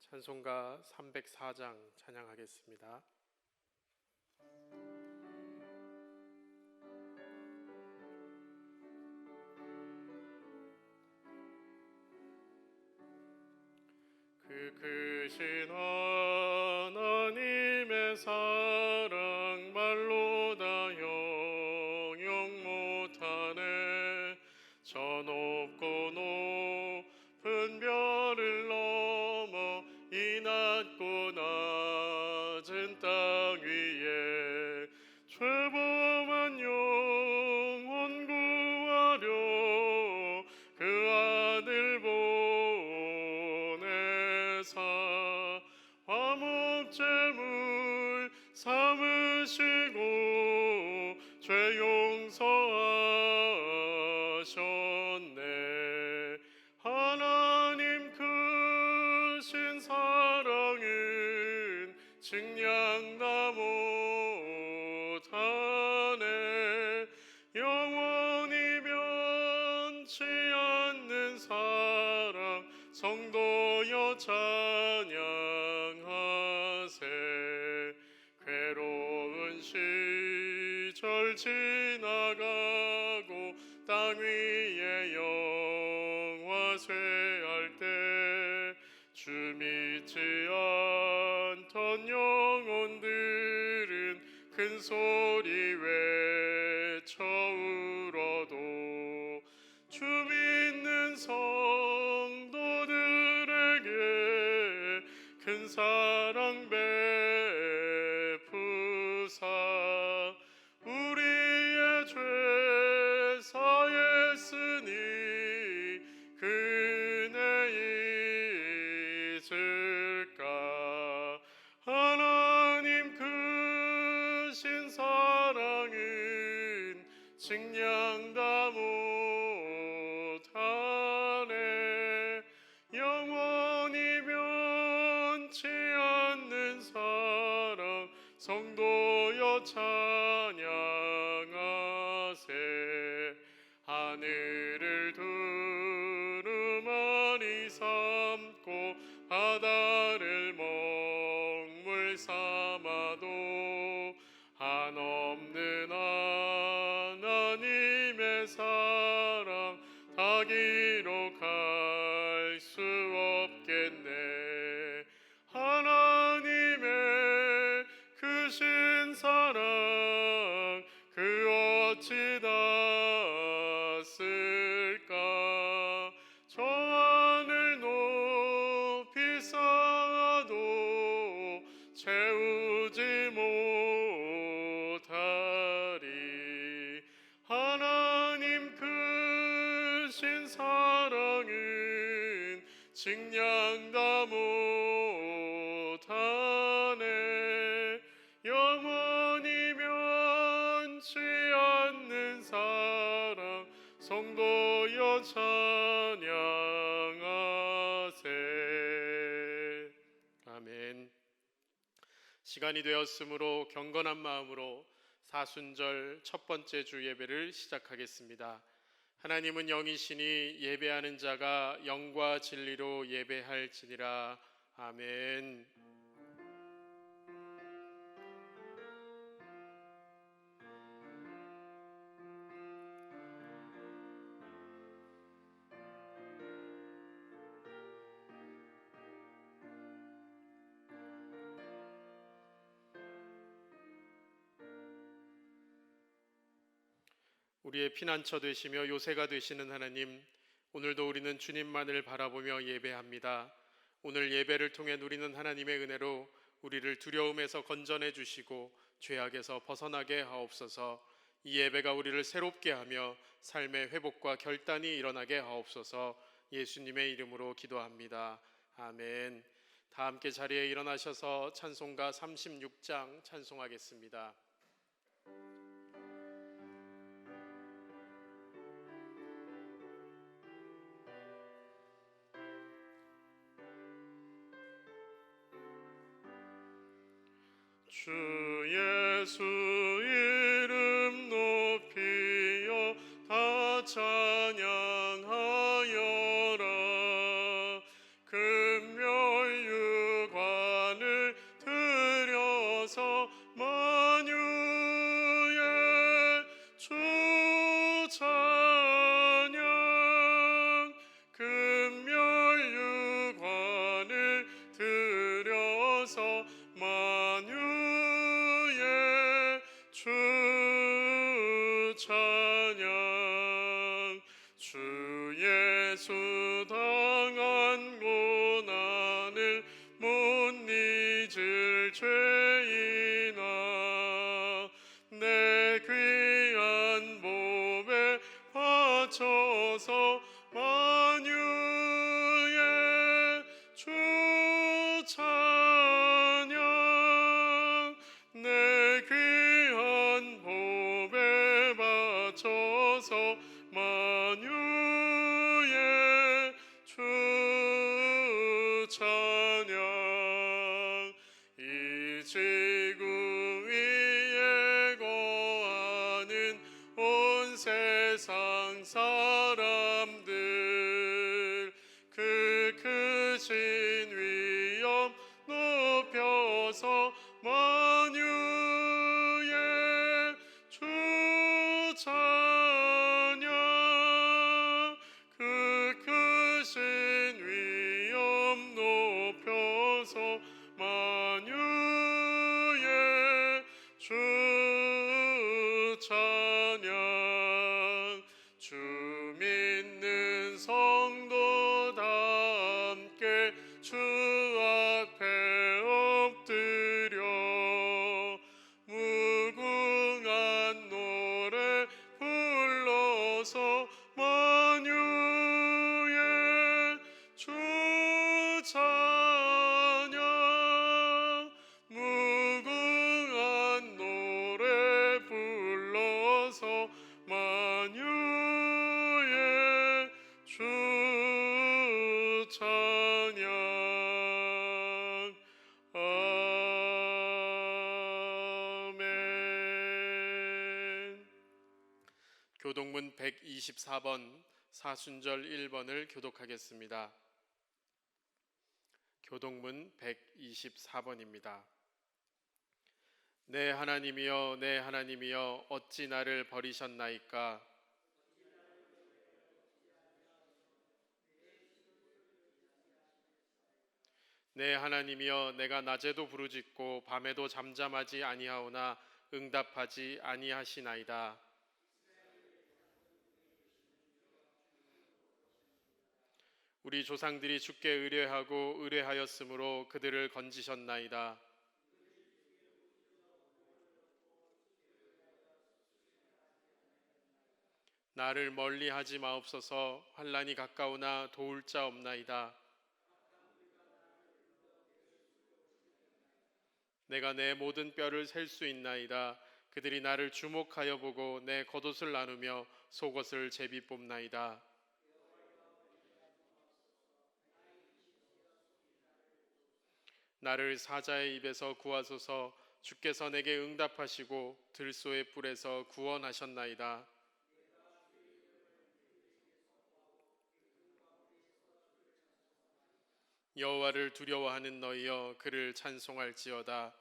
찬송가 304장 찬양하겠습니다. 그 크신 하나님의 사랑 말로 다 형용 못하네. 저 높고 높은 별을 넘어 이 낮고 낮은 땅 위에 죄범한 영혼 구하려 그 아들 보내사 화목제물 삼으시고 죄 용서하셨네. 하나님 크신 사랑은 증량다 못하네. 영원히 변치 않는 사랑 성도여 찬양하세. 괴로운 시절 지나가고 땅 위에 영화쇠할 때 주 믿지 않던 영혼들은 큰 소리 외쳐 울어도 주 믿는 성도들에게 큰 사랑 베푸사 우리의 죄 사했으니 그네 있을까. 하나님 크신 사랑은 증량다 못하네. 영원히 변치 않는 사랑 성도여 찬양하세. 하늘을 두루마리 삼고 바다를 먹물 삼아도 한없는 하나님의 사랑 다 기록할 수 없겠네. 하나님의 크신 사랑 그 어찌 닿았을까. 저 하늘 높이 쌓아도 채우지 못하리. 하나님 크신 사랑은 증량다 못하네. 영원히 변치 않는 사랑 성도여 찬양하세. 아멘. 시간이 되었으므로 경건한 마음으로 사순절 첫 번째 주 예배를 시작하겠습니다. 하나님은 영이시니 예배하는 자가 영과 진리로 예배할지니라. 아멘. 우리의 피난처 되시며 요새가 되시는 하나님, 오늘도 우리는 주님만을 바라보며 예배합니다. 오늘 예배를 통해 누리는 하나님의 은혜로 우리를 두려움에서 건져내 주시고 죄악에서 벗어나게 하옵소서. 이 예배가 우리를 새롭게 하며 삶의 회복과 결단이 일어나게 하옵소서. 예수님의 이름으로 기도합니다. 아멘. 다 함께 자리에 일어나셔서 찬송가 36장 찬송하겠습니다. 주 예수 이름 높이여 다 찬양하여라. 금멸 높여서 만유의 주 찬양. 주 예수 당한 고난을 못 잊을 죄인아, 내 귀한 몸에 바쳐서 만유의 주 찬양. 내 귀한 몸에 바쳐서 만유의 주 찬양. 이 지구 위에 거하는 온 세상 사람들, 그 크신 위엄 높여서 만유의 주 찬양. 그 크신 위엄 높여서 만유의 주 찬양. 주 믿는 성도 다 함께 주 앞에 엎드려 무궁한 노래 불러서 만유의 주 찬양. 무궁한 노래 불러서 만유의 주 찬양. 아멘. 교동문 124번 사순절 1번을 교독하겠습니다. 교동문 124번입니다. 내 하나님이여, 내 하나님이여, 어찌 나를 버리셨나이까? 내 하나님이여, 내가 낮에도 부르짖고 밤에도 잠잠하지 아니하오나 응답하지 아니하시나이다. 우리 조상들이 주께 의뢰하고 의뢰하였으므로 그들을 건지셨나이다. 나를 멀리하지 마옵소서. 환난이 가까우나 도울 자 없나이다. 내가 내 모든 뼈를 셀 수 있나이다. 그들이 나를 주목하여 보고 내 겉옷을 나누며 속옷을 제비 뽑나이다. 나를 사자의 입에서 구하소서. 주께서 내게 응답하시고 들소의 뿔에서 구원하셨나이다. 여호와를 두려워하는 너희여, 그를 찬송할지어다.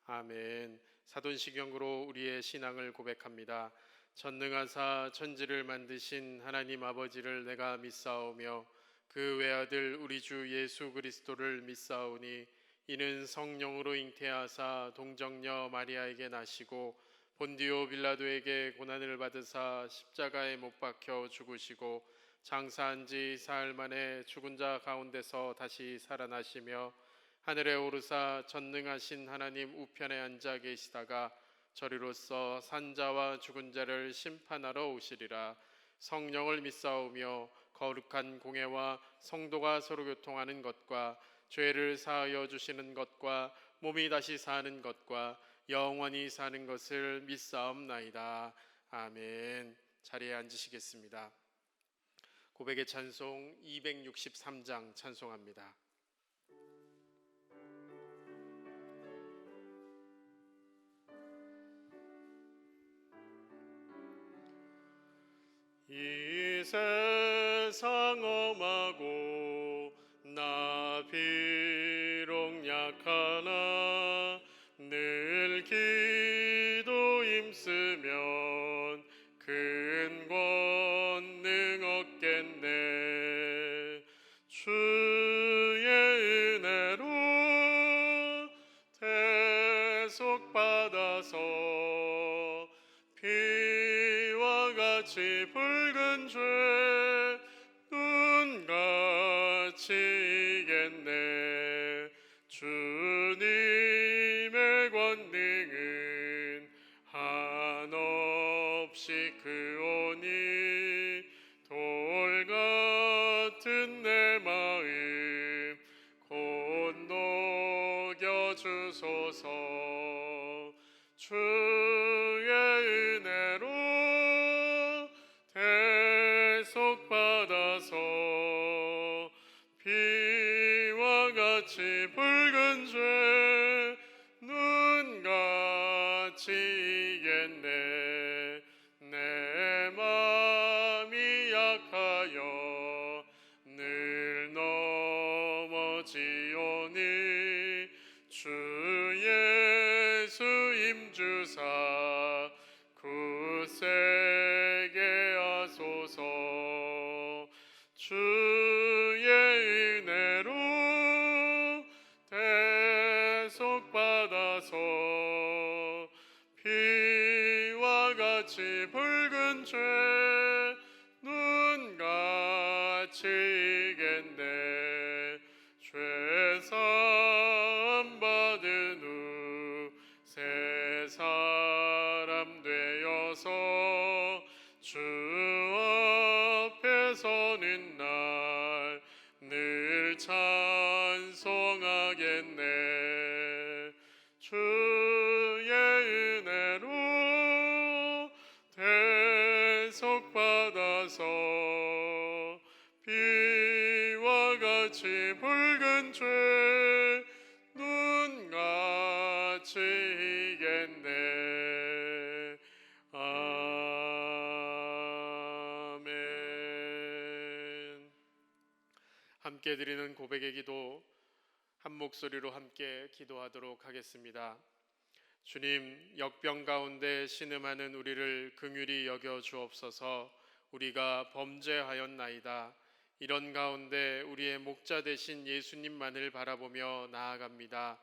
아멘. 사돈시경으로 우리의 신앙을 고백합니다. 전능하사 천지를 만드신 하나님 아버지를 내가 믿사오며 그 외아들 우리 주 예수 그리스도를 믿사오니 이는 성령으로 잉태하사 동정녀 마리아에게 나시고 본디오 빌라도에게 고난을 받으사 십자가에 못 박혀 죽으시고 장사한 지 사흘 만에 죽은 자 가운데서 다시 살아나시며 하늘에 오르사 전능하신 하나님 우편에 앉아 계시다가 저리로서 산자와 죽은 자를 심판하러 오시리라. 성령을 믿사오며 거룩한 공회와 성도가 서로 교통하는 것과 죄를 사하여 주시는 것과 몸이 다시 사는 것과 영원히 사는 것을 믿사옵나이다. 아멘. 자리에 앉으시겠습니다. 고백의 찬송 263장 찬송합니다. 이 세상 엄하고 나 비록 약하나 늘 기도 힘쓰면 큰 대속받아서 피와 같이 붉은 죄 눈같이 이겼네. 주님의 권능은 한없이 크오니 돌 같은 내 마음 곧 녹여주소서. 주의 은혜로 대속받아서 피와 같이 붉은 죄 눈같이 이겼네. 내 맘이 약하여 늘 넘어지오니 주 예수 임주사 굳세게 하소서. 주의 은혜로 대속받아서 피와 같이 붉은 죄 눈같이 이겼네. 죄사함 받은 후 새 사람 되어서 주 앞에 서는 날 늘 찬송하겠네. 주의 은혜로 대속받아서 피와 같이 붉은 죄 눈같이 이겼네. 아멘. 함께 드리는 고백의 기도 한 목소리로 함께 기도하도록 하겠습니다. 주님, 역병 가운데 신음하는 우리를 긍휼히 여겨 주옵소서. 우리가 범죄하였나이다. 이런 가운데 우리의 목자 되신 예수님만을 바라보며 나아갑니다.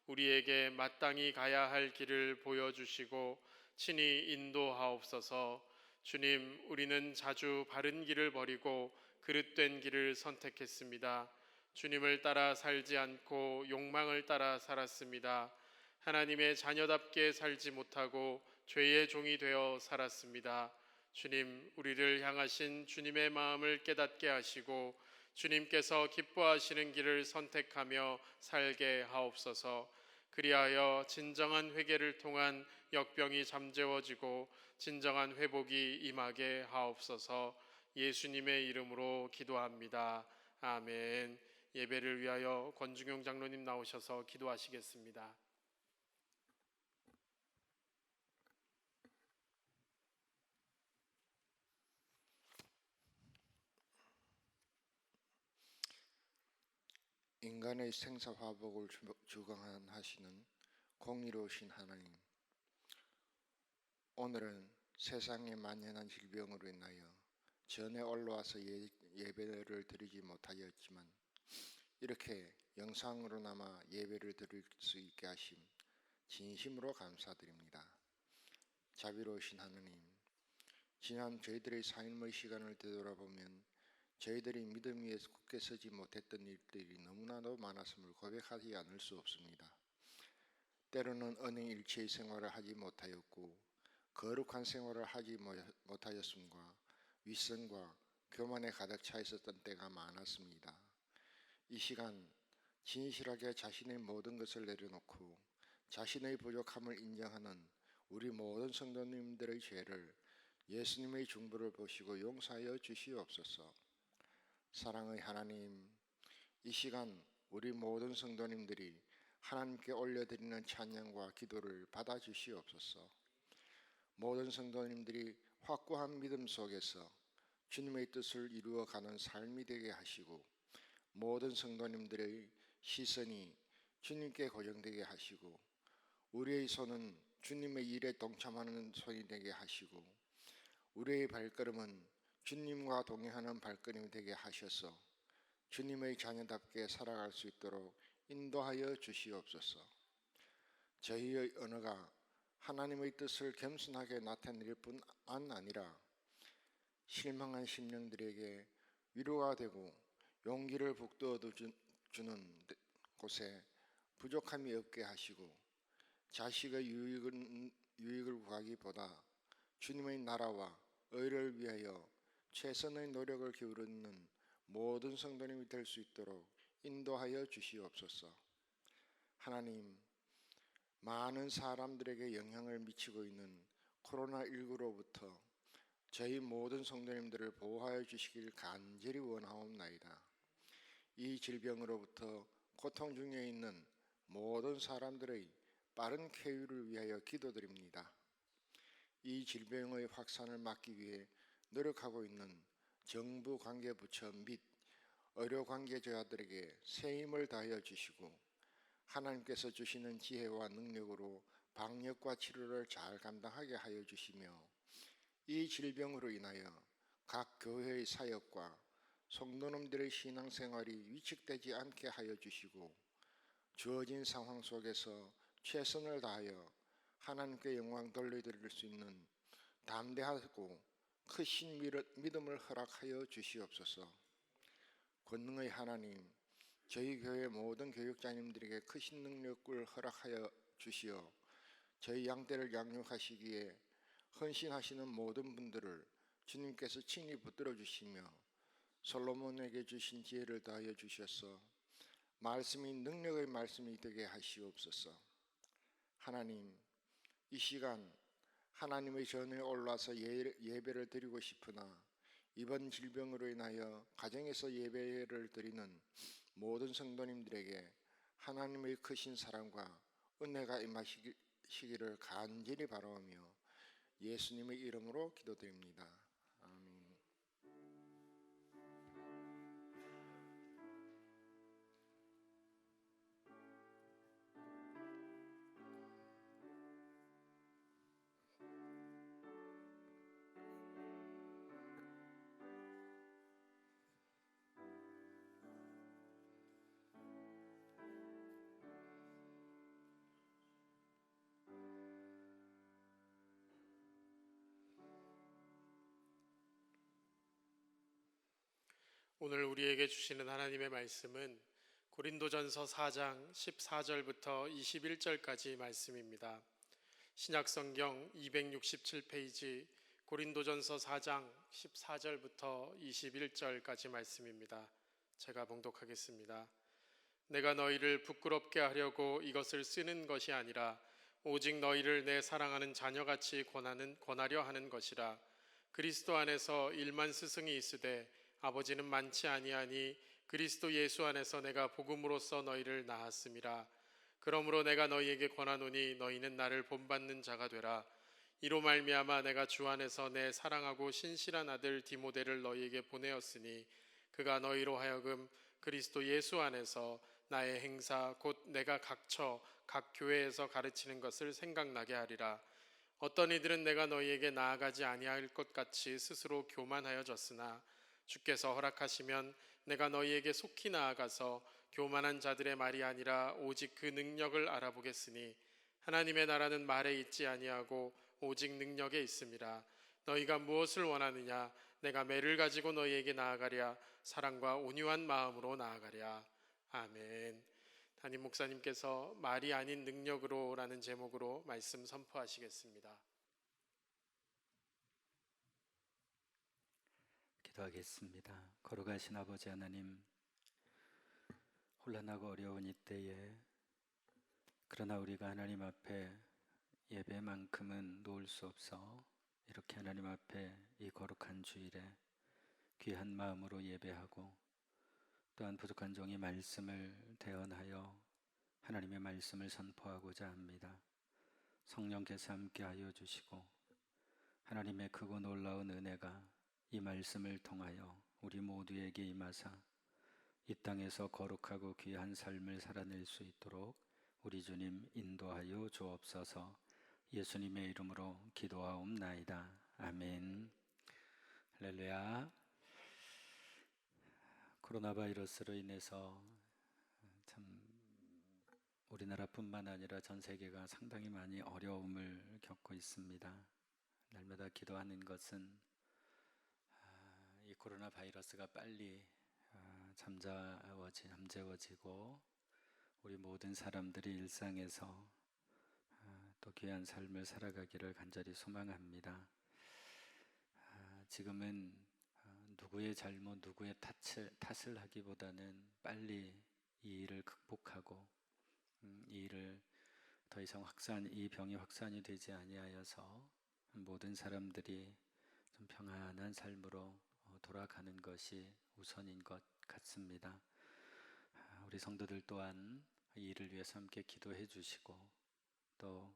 우리에게 마땅히 가야 할 길을 보여주시고 친히 인도하옵소서. 주님, 우리는 자주 바른 길을 버리고 그릇된 길을 선택했습니다. 주님을 따라 살지 않고 욕망을 따라 살았습니다. 하나님의 자녀답게 살지 못하고 죄의 종이 되어 살았습니다. 주님, 우리를 향하신 주님의 마음을 깨닫게 하시고 주님께서 기뻐하시는 길을 선택하며 살게 하옵소서. 그리하여 진정한 회개를 통한 역병이 잠재워지고 진정한 회복이 임하게 하옵소서. 예수님의 이름으로 기도합니다. 아멘. 예배를 위하여 권중용 장로님 나오셔서 기도하시겠습니다. 인간의 생사화복을 주관하시는 공의로우신 하나님, 오늘은 세상에 만연한 질병으로 인하여 전에 올라와서 예배를 드리지 못하였지만 이렇게 영상으로나마 예배를 드릴 수 있게 하심 진심으로 감사드립니다. 자비로우신 하나님, 지난 저희들의 삶의 시간을 되돌아보면 저희들이 믿음 위에 굳게 서지 못했던 일들이 너무나도 많았음을 고백하지 않을 수 없습니다. 때로는 언행일체의 생활을 하지 못하였고 거룩한 생활을 하지 못하였음과 윗선과 교만에 가득 차 있었던 때가 많았습니다. 이 시간 진실하게 자신의 모든 것을 내려놓고 자신의 부족함을 인정하는 우리 모든 성도님들의 죄를 예수님의 중보를 보시고 용서하여 주시옵소서. 사랑의 하나님, 이 시간 우리 모든 성도님들이 하나님께 올려드리는 찬양과 기도를 받아주시옵소서. 모든 성도님들이 확고한 믿음 속에서 주님의 뜻을 이루어가는 삶이 되게 하시고 모든 성도님들의 시선이 주님께 고정되게 하시고 우리의 손은 주님의 일에 동참하는 손이 되게 하시고 우리의 발걸음은 주님과 동행하는 발걸음이 되게 하셔서 주님의 자녀답게 살아갈 수 있도록 인도하여 주시옵소서. 저희의 언어가 하나님의 뜻을 겸손하게 나타낼 뿐 아니라 실망한 심령들에게 위로가 되고 용기를 북돋워 주는 곳에 부족함이 없게 하시고 자식의 유익을 구하기보다 주님의 나라와 의를 위하여 최선의 노력을 기울이는 모든 성도님이 될 수 있도록 인도하여 주시옵소서. 하나님, 많은 사람들에게 영향을 미치고 있는 코로나19로부터 저희 모든 성도님들을 보호하여 주시길 간절히 원하옵나이다. 이 질병으로부터 고통 중에 있는 모든 사람들의 빠른 쾌유를 위하여 기도드립니다. 이 질병의 확산을 막기 위해 노력하고 있는 정부 관계부처 및 의료 관계자들에게 새 힘을 다하여 주시고 하나님께서 주시는 지혜와 능력으로 방역과 치료를 잘 감당하게 하여 주시며 이 질병으로 인하여 각 교회의 사역과 성도님들의 신앙생활이 위축되지 않게 하여 주시고 주어진 상황 속에서 최선을 다하여 하나님께 영광 돌려드릴 수 있는 담대하고 크신 믿음을 허락하여 주시옵소서. 권능의 하나님, 저희 교회 모든 교육자님들에게 크신 능력을 허락하여 주시어 저희 양떼를 양육하시기에 헌신하시는 모든 분들을 주님께서 친히 붙들어 주시며 솔로몬에게 주신 지혜를 다하여 주셔서 말씀이 능력의 말씀이 되게 하시옵소서. 하나님, 이 시간 하나님의 전에 올라서 예배를 드리고 싶으나 이번 질병으로 인하여 가정에서 예배를 드리는 모든 성도님들에게 하나님의 크신 사랑과 은혜가 임하시기를 간절히 바라오며 예수님의 이름으로 기도드립니다. 아멘. 오늘 우리에게 주시는 하나님의 말씀은 고린도전서 4장 14절부터 21절까지 말씀입니다. 신약성경 267페이지 고린도전서 4장 14절부터 21절까지 말씀입니다. 제가 봉독하겠습니다. 내가 너희를 부끄럽게 하려고 이것을 쓰는 것이 아니라 오직 너희를 내 사랑하는 자녀같이 권하려 하는 것이라. 그리스도 안에서 일만 스승이 있으되 아버지는 많지 아니하니 그리스도 예수 안에서 내가 복음으로써 너희를 낳았음이라. 그러므로 내가 너희에게 권하노니 너희는 나를 본받는 자가 되라. 이로 말미암아 내가 주 안에서 내 사랑하고 신실한 아들 디모데를 너희에게 보내었으니 그가 너희로 하여금 그리스도 예수 안에서 나의 행사 곧 내가 각처 각 교회에서 가르치는 것을 생각나게 하리라. 어떤 이들은 내가 너희에게 나아가지 아니할 것 같이 스스로 교만하여졌으나 주께서 허락하시면 내가 너희에게 속히 나아가서 교만한 자들의 말이 아니라 오직 그 능력을 알아보겠으니 하나님의 나라는 말에 있지 아니하고 오직 능력에 있음이라. 너희가 무엇을 원하느냐? 내가 매를 가지고 너희에게 나아가랴. 사랑과 온유한 마음으로 나아가랴. 아멘. 담임 목사님께서 말이 아닌 능력으로 라는 제목으로 말씀 선포하시겠습니다. 기도하겠습니다. 거룩하신 아버지 하나님, 혼란하고 어려운 이때에 그러나 우리가 하나님 앞에 예배만큼은 놓을 수 없어 이렇게 하나님 앞에 이 거룩한 주일에 귀한 마음으로 예배하고 또한 부족한 종이 말씀을 대언하여 하나님의 말씀을 선포하고자 합니다. 성령께서 함께하여 주시고 하나님의 크고 놀라운 은혜가 이 말씀을 통하여 우리 모두에게 임하사 이 땅에서 거룩하고 귀한 삶을 살아낼 수 있도록 우리 주님 인도하여 주옵소서. 예수님의 이름으로 기도하옵나이다. 아멘. 할렐루야. 코로나 바이러스로 인해서 참 우리나라뿐만 아니라 전 세계가 상당히 많이 어려움을 겪고 있습니다. 날마다 기도하는 것은 이 코로나 바이러스가 빨리 잠재워지고 우리 모든 사람들이 일상에서 또 귀한 삶을 살아가기를 간절히 소망합니다. 지금은 누구의 잘못, 누구의 탓을 하기보다는 빨리 이 일을 극복하고 이 일을 더 이상 이 병이 확산이 되지 아니하여서 모든 사람들이 좀 평안한 삶으로 돌아가는 것이 우선인 것 같습니다. 우리 성도들 또한 이 일을 위해서 함께 기도해 주시고 또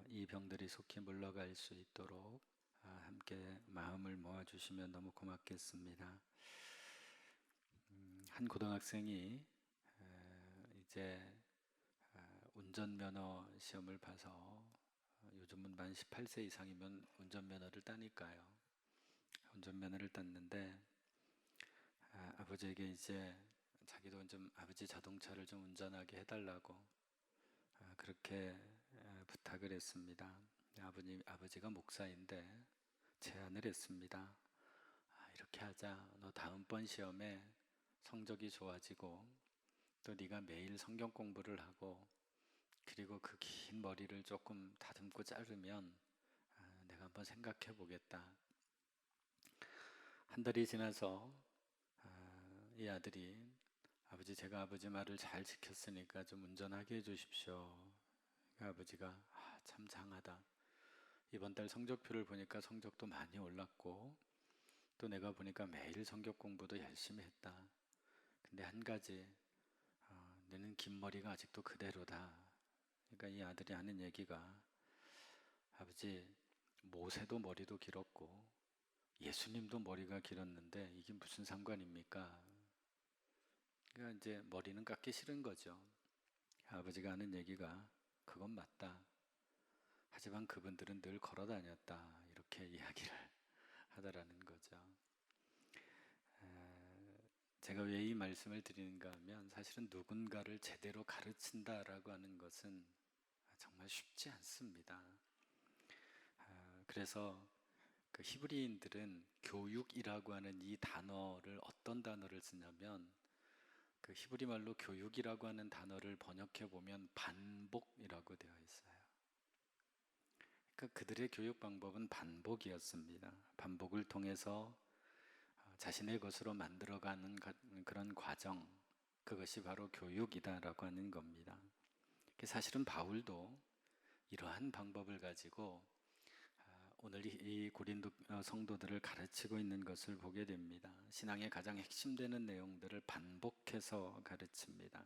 이 병들이 속히 물러갈 수 있도록 함께 마음을 모아주시면 너무 고맙겠습니다. 한 고등학생이 이제 운전면허 시험을 봐서 요즘은 만 18세 이상이면 운전면허를 따니까요. 운전면허를 땄는데 아버지에게 이제 자기도 좀 아버지 자동차를 좀 운전하게 해달라고 그렇게 부탁을 했습니다. 아버지가 목사인데 제안을 했습니다. 이렇게 하자. 너 다음번 시험에 성적이 좋아지고 또 네가 매일 성경 공부를 하고 그리고 그 긴 머리를 조금 다듬고 자르면 내가 한번 생각해 보겠다. 한 달이 지나서 이 아들이 아버지 제가 아버지 말을 잘 지켰으니까 좀 운전하게 해주십시오. 아버지가 참 장하다. 이번 달 성적표를 보니까 성적도 많이 올랐고 또 내가 보니까 매일 성경 공부도 열심히 했다. 근데 한 가지 너는 긴 머리가 아직도 그대로다. 그러니까 이 아들이 하는 얘기가 아버지 모세도 머리도 길었고 예수님도 머리가 길었는데 이게 무슨 상관입니까? 그러니까 이제 머리는 깎기 싫은 거죠. 아버지가 하는 얘기가 그건 맞다. 하지만 그분들은 늘 걸어 다녔다. 이렇게 이야기를 하더라는 거죠. 제가 왜 이 말씀을 드리는가 하면 사실은 누군가를 제대로 가르친다라고 하는 것은 정말 쉽지 않습니다. 그래서 그 히브리인들은 교육이라고 하는 이 단어를 어떤 단어를 쓰냐면 그 히브리 말로 교육이라고 하는 단어를 번역해 보면 반복이라고 되어 있어요. 그러니까 그들의 교육 방법은 반복이었습니다. 반복을 통해서 자신의 것으로 만들어가는 그런 과정, 그것이 바로 교육이다라고 하는 겁니다. 사실은 바울도 이러한 방법을 가지고 오늘 이 고린도 성도들을 가르치고 있는 것을 보게 됩니다. 신앙의 가장 핵심되는 내용들을 반복해서 가르칩니다.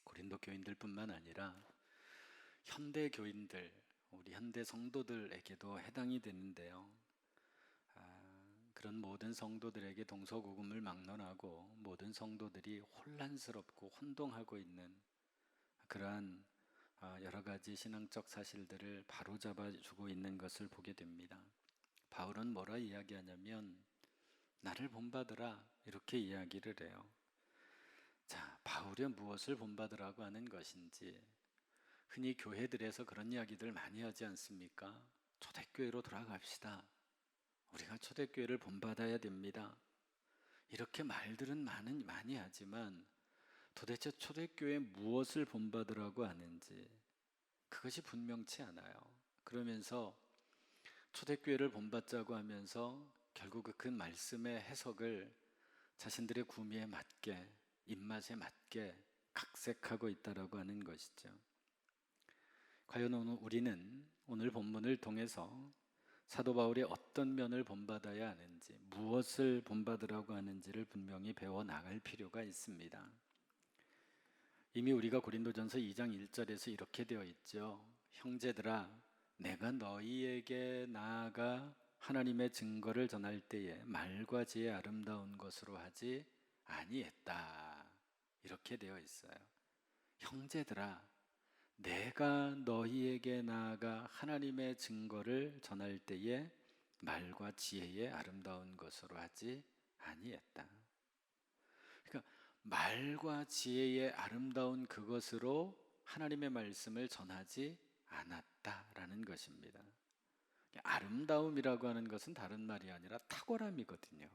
고린도 교인들뿐만 아니라 현대 교인들, 우리 현대 성도들에게도 해당이 되는데요. 그런 모든 성도들에게 동서고금을 막론하고 모든 성도들이 혼란스럽고 혼동하고 있는 그러한 여러 가지 신앙적 사실들을 바로잡아 주고 있는 것을 보게 됩니다. 바울은 뭐라 이야기하냐면 나를 본받으라 이렇게 이야기를 해요. 자, 바울이 무엇을 본받으라고 하는 것인지 흔히 교회들에서 그런 이야기들 많이 하지 않습니까? 초대교회로 돌아갑시다. 우리가 초대교회를 본받아야 됩니다. 이렇게 말들은 많이 하지만 도대체 초대교회에 무엇을 본받으라고 하는지 그것이 분명치 않아요. 그러면서 초대교회를 본받자고 하면서 결국 그 말씀의 해석을 자신들의 구미에 맞게 입맛에 맞게 각색하고 있다라고 하는 것이죠. 과연 우리는 오늘 본문을 통해서 사도 바울이 어떤 면을 본받아야 하는지 무엇을 본받으라고 하는지를 분명히 배워나갈 필요가 있습니다. 이미 우리가 고린도전서 2장 1절에서 이렇게 되어 있죠. 형제들아 내가 너희에게 나아가 하나님의 증거를 전할 때에 말과 지혜 아름다운 것으로 하지 아니했다. 이렇게 되어 있어요. 형제들아 내가 너희에게 나아가 하나님의 증거를 전할 때에 말과 지혜의 아름다운 것으로 하지 아니했다. 그러니까 말과 지혜의 아름다운 그것으로 하나님의 말씀을 전하지 않았다라는 것입니다. 아름다움이라고 하는 것은 다른 말이 아니라 탁월함이거든요.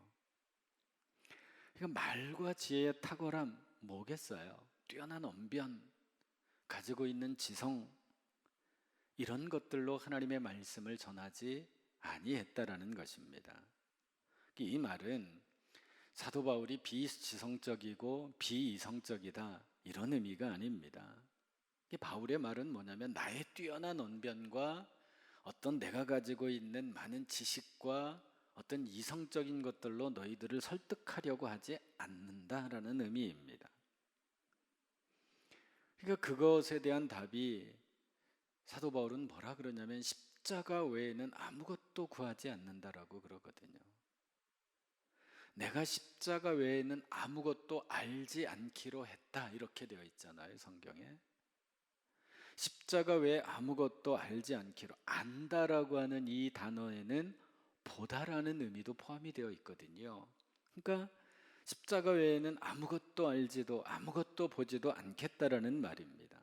그러니까 말과 지혜의 탁월함 뭐겠어요? 뛰어난 언변, 가지고 있는 지성, 이런 것들로 하나님의 말씀을 전하지 아니했다라는 것입니다. 이 말은 사도 바울이 비지성적이고 비이성적이다 이런 의미가 아닙니다. 바울의 말은 뭐냐면 나의 뛰어난 언변과 어떤 내가 가지고 있는 많은 지식과 어떤 이성적인 것들로 너희들을 설득하려고 하지 않는다라는 의미입니다. 그러니까 그것에 대한 답이 사도 바울은 뭐라 그러냐면 십자가 외에는 아무것도 구하지 않는다라고 그러거든요. 내가 십자가 외에는 아무것도 알지 않기로 했다 이렇게 되어 있잖아요, 성경에. 십자가 외에 아무것도 알지 않기로, 안다라고 하는 이 단어에는 보다라는 의미도 포함이 되어 있거든요. 그러니까 십자가 외에는 아무것도 알지도 아무것도 보지도 않겠다라는 말입니다.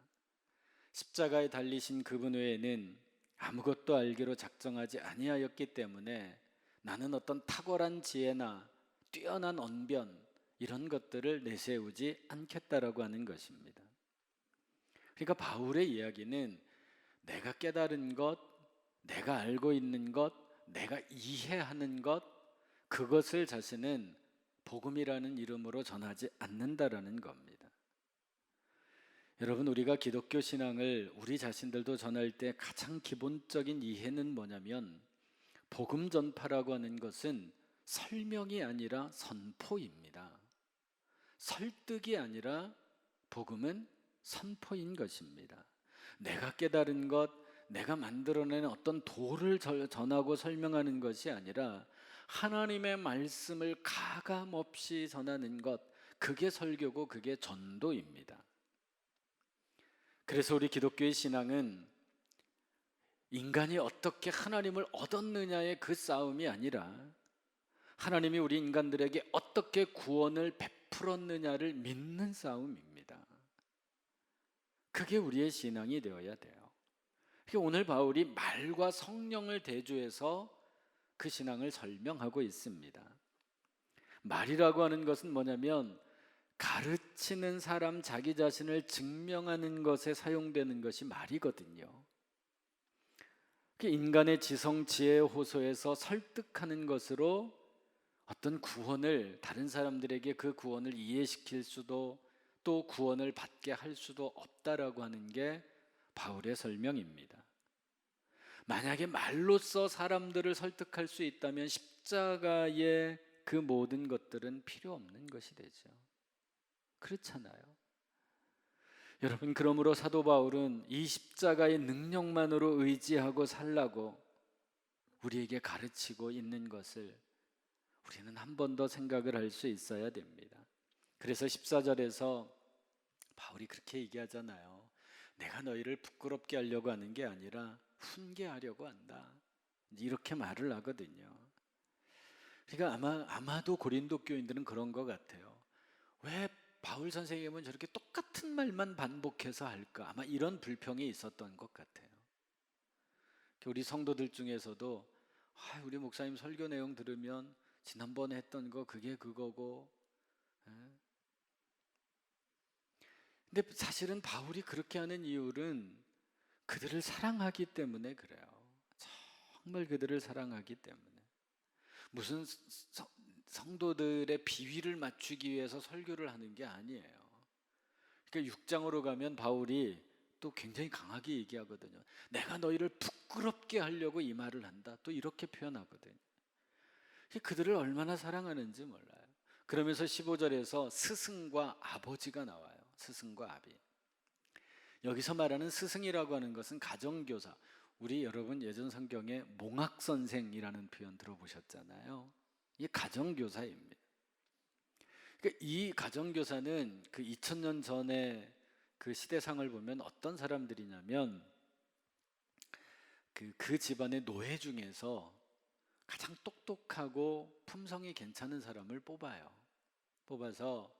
십자가에 달리신 그분 외에는 아무것도 알기로 작정하지 아니하였기 때문에 나는 어떤 탁월한 지혜나 뛰어난 언변 이런 것들을 내세우지 않겠다라고 하는 것입니다. 그러니까 바울의 이야기는 내가 깨달은 것, 내가 알고 있는 것, 내가 이해하는 것, 그것을 자신은 복음이라는 이름으로 전하지 않는다라는 겁니다. 여러분, 우리가 기독교 신앙을 우리 자신들도 전할 때 가장 기본적인 이해는 뭐냐면 복음 전파라고 하는 것은 설명이 아니라 선포입니다. 설득이 아니라 복음은 선포인 것입니다. 내가 깨달은 것, 내가 만들어낸 어떤 도를 전하고 설명하는 것이 아니라 하나님의 말씀을 가감없이 전하는 것, 그게 설교고 그게 전도입니다. 그래서 우리 기독교의 신앙은 인간이 어떻게 하나님을 얻었느냐의 그 싸움이 아니라 하나님이 우리 인간들에게 어떻게 구원을 베풀었느냐를 믿는 싸움입니다. 그게 우리의 신앙이 되어야 돼요. 오늘 바울이 말과 성령을 대조해서 그 신앙을 설명하고 있습니다. 말이라고 하는 것은 뭐냐면 가르치는 사람 자기 자신을 증명하는 것에 사용되는 것이 말이거든요. 인간의 지성 지혜 호소에서 설득하는 것으로 어떤 구원을, 다른 사람들에게 그 구원을 이해시킬 수도 또 구원을 받게 할 수도 없다라고 하는 게 바울의 설명입니다. 만약에 말로써 사람들을 설득할 수 있다면 십자가의 그 모든 것들은 필요 없는 것이 되죠. 그렇잖아요. 여러분, 그러므로 사도 바울은 이 십자가의 능력만으로 의지하고 살라고 우리에게 가르치고 있는 것을 우리는 한 번 더 생각을 할 수 있어야 됩니다. 그래서 14절에서 바울이 그렇게 얘기하잖아요. 내가 너희를 부끄럽게 하려고 하는 게 아니라 훈계하려고 한다. 이렇게 말을 하거든요. 그러니까 아마도 고린도 교인들은 그런 것 같아요. 왜 바울 선생님은 저렇게 똑같은 말만 반복해서 할까? 아마 이런 불평이 있었던 것 같아요. 우리 성도들 중에서도 우리 목사님 설교 내용 들으면 지난번에 했던 거 그게 그거고. 근데 사실은 바울이 그렇게 하는 이유는 그들을 사랑하기 때문에 그래요. 정말 그들을 사랑하기 때문에. 무슨 성도들의 비위를 맞추기 위해서 설교를 하는 게 아니에요. 그러니까 6장으로 가면 바울이 또 굉장히 강하게 얘기하거든요. 내가 너희를 부끄럽게 하려고 이 말을 한다. 또 이렇게 표현하거든요. 그들을 얼마나 사랑하는지 몰라요. 그러면서 15절에서 스승과 아버지가 나와요. 스승과 아비. 여기서 말하는 스승이라고 하는 것은 가정교사. 우리 여러분 예전 성경에 몽학선생이라는 표현 들어보셨잖아요. 이게 가정교사입니다. 그러니까 이 가정교사는 그 2000년 전에 그 시대상을 보면 어떤 사람들이냐면 그 집안의 노예 중에서 가장 똑똑하고 품성이 괜찮은 사람을 뽑아요. 뽑아서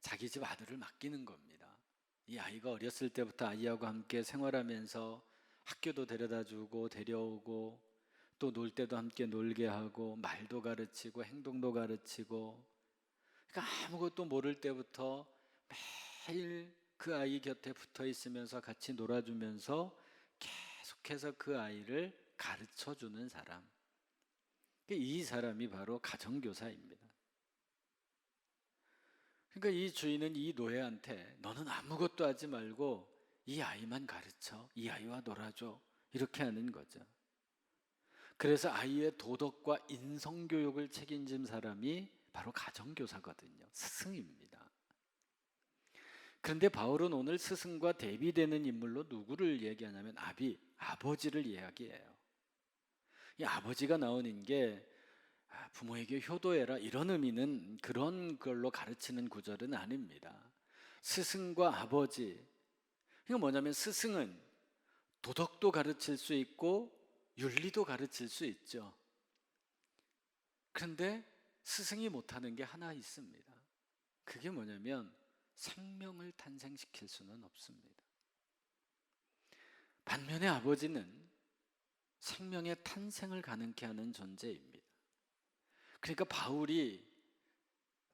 자기 집 아들을 맡기는 겁니다. 이 아이가 어렸을 때부터 아이하고 함께 생활하면서 학교도 데려다 주고 데려오고 또 놀 때도 함께 놀게 하고 말도 가르치고 행동도 가르치고, 그러니까 아무것도 모를 때부터 매일 그 아이 곁에 붙어 있으면서 같이 놀아주면서 계속해서 그 아이를 가르쳐 주는 사람, 이 사람이 바로 가정교사입니다. 그러니까 이 주인은 이 노예한테 너는 아무것도 하지 말고 이 아이만 가르쳐, 이 아이와 놀아줘, 이렇게 하는 거죠. 그래서 아이의 도덕과 인성교육을 책임진 사람이 바로 가정교사거든요. 스승입니다. 그런데 바울은 오늘 스승과 대비되는 인물로 누구를 얘기하냐면 아버지를 이야기해요. 이 아버지가 나오는 게 부모에게 효도해라 이런 의미는 그런 걸로 가르치는 구절은 아닙니다. 스승과 아버지, 이거 뭐냐면 스승은 도덕도 가르칠 수 있고 윤리도 가르칠 수 있죠. 그런데 스승이 못하는 게 하나 있습니다. 그게 뭐냐면 생명을 탄생시킬 수는 없습니다. 반면에 아버지는 생명의 탄생을 가능케 하는 존재입니다. 그러니까 바울이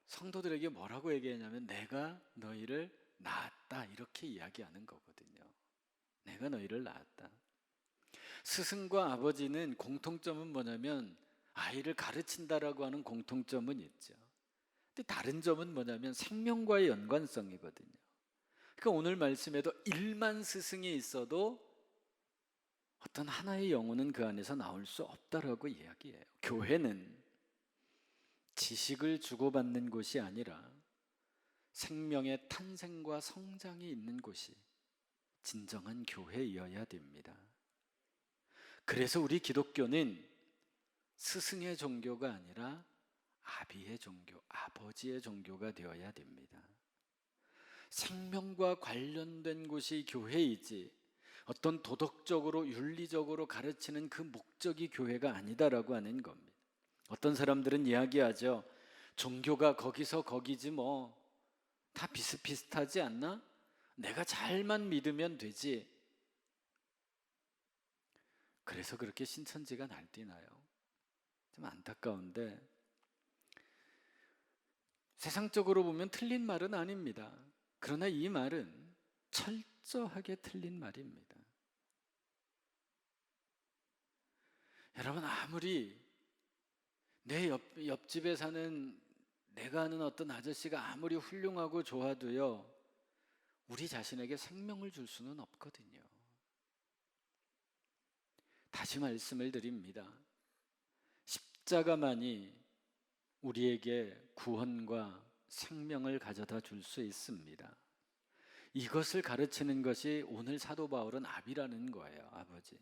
성도들에게 뭐라고 얘기하냐면 내가 너희를 낳았다 이렇게 이야기하는 거거든요. 내가 너희를 낳았다. 스승과 아버지는 공통점은 뭐냐면 아이를 가르친다라고 하는 공통점은 있죠. 근데 다른 점은 뭐냐면 생명과의 연관성이거든요. 그러니까 오늘 말씀에도 1만 스승이 있어도 어떤 하나의 영혼은 그 안에서 나올 수 없다라고 이야기해요. 교회는 지식을 주고받는 곳이 아니라 생명의 탄생과 성장이 있는 곳이 진정한 교회이어야 됩니다. 그래서 우리 기독교는 스승의 종교가 아니라 아비의 종교, 아버지의 종교가 되어야 됩니다. 생명과 관련된 곳이 교회이지 어떤 도덕적으로 윤리적으로 가르치는 그 목적이 교회가 아니다라고 하는 겁니다. 어떤 사람들은 이야기하죠. 종교가 거기서 거기지 뭐 다 비슷비슷하지 않나? 내가 잘만 믿으면 되지. 그래서 그렇게 신천지가 날뛰나요? 좀 안타까운데 세상적으로 보면 틀린 말은 아닙니다. 그러나 이 말은 철저하게 틀린 말입니다. 여러분, 아무리 내 옆집에 사는 내가 아는 어떤 아저씨가 아무리 훌륭하고 좋아도요, 우리 자신에게 생명을 줄 수는 없거든요. 다시 말씀을 드립니다. 십자가만이 우리에게 구원과 생명을 가져다 줄 수 있습니다. 이것을 가르치는 것이 오늘 사도 바울은 아비라는 거예요. 아버지.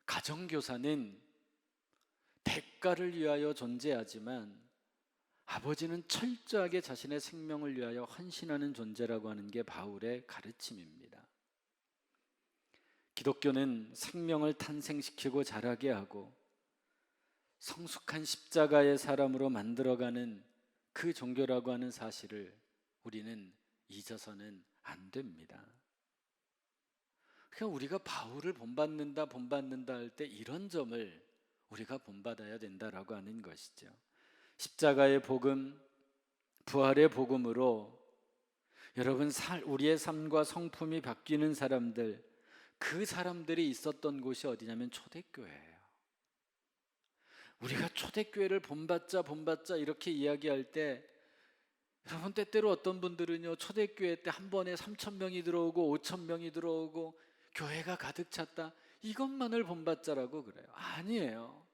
가정교사는 대가를 위하여 존재하지만 아버지는 철저하게 자신의 생명을 위하여 헌신하는 존재라고 하는 게 바울의 가르침입니다. 기독교는 생명을 탄생시키고 자라게 하고 성숙한 십자가의 사람으로 만들어가는 그 종교라고 하는 사실을 우리는 잊어서는 안 됩니다. 그러니까 우리가 바울을 본받는다 할 때 이런 점을 우리가 본받아야 된다라고 하는 것이죠. 십자가의 복음, 부활의 복음으로 여러분 우리의 삶과 성품이 바뀌는 사람들, 그 사람들이 있었던 곳이 어디냐면 초대교회예요. 우리가 초대교회를 본받자 이렇게 이야기할 때 여러분, 때때로 어떤 분들은요, 초대교회 때 한 번에 3,000명이 들어오고 5,000명이 들어오고 교회가 가득 찼다, 이것만을 본받자라고 그래요. 아니에요.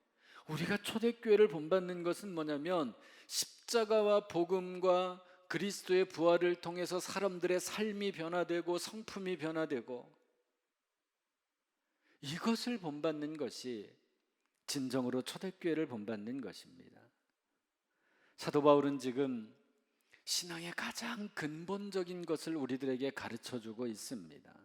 우리가 초대교회를 본받는 것은 뭐냐면 십자가와 복음과 그리스도의 부활을 통해서 사람들의 삶이 변화되고 성품이 변화되고 이것을 본받는 것이 진정으로 초대교회를 본받는 것입니다. 사도 바울은 지금 신앙의 가장 근본적인 것을 우리들에게 가르쳐주고 있습니다.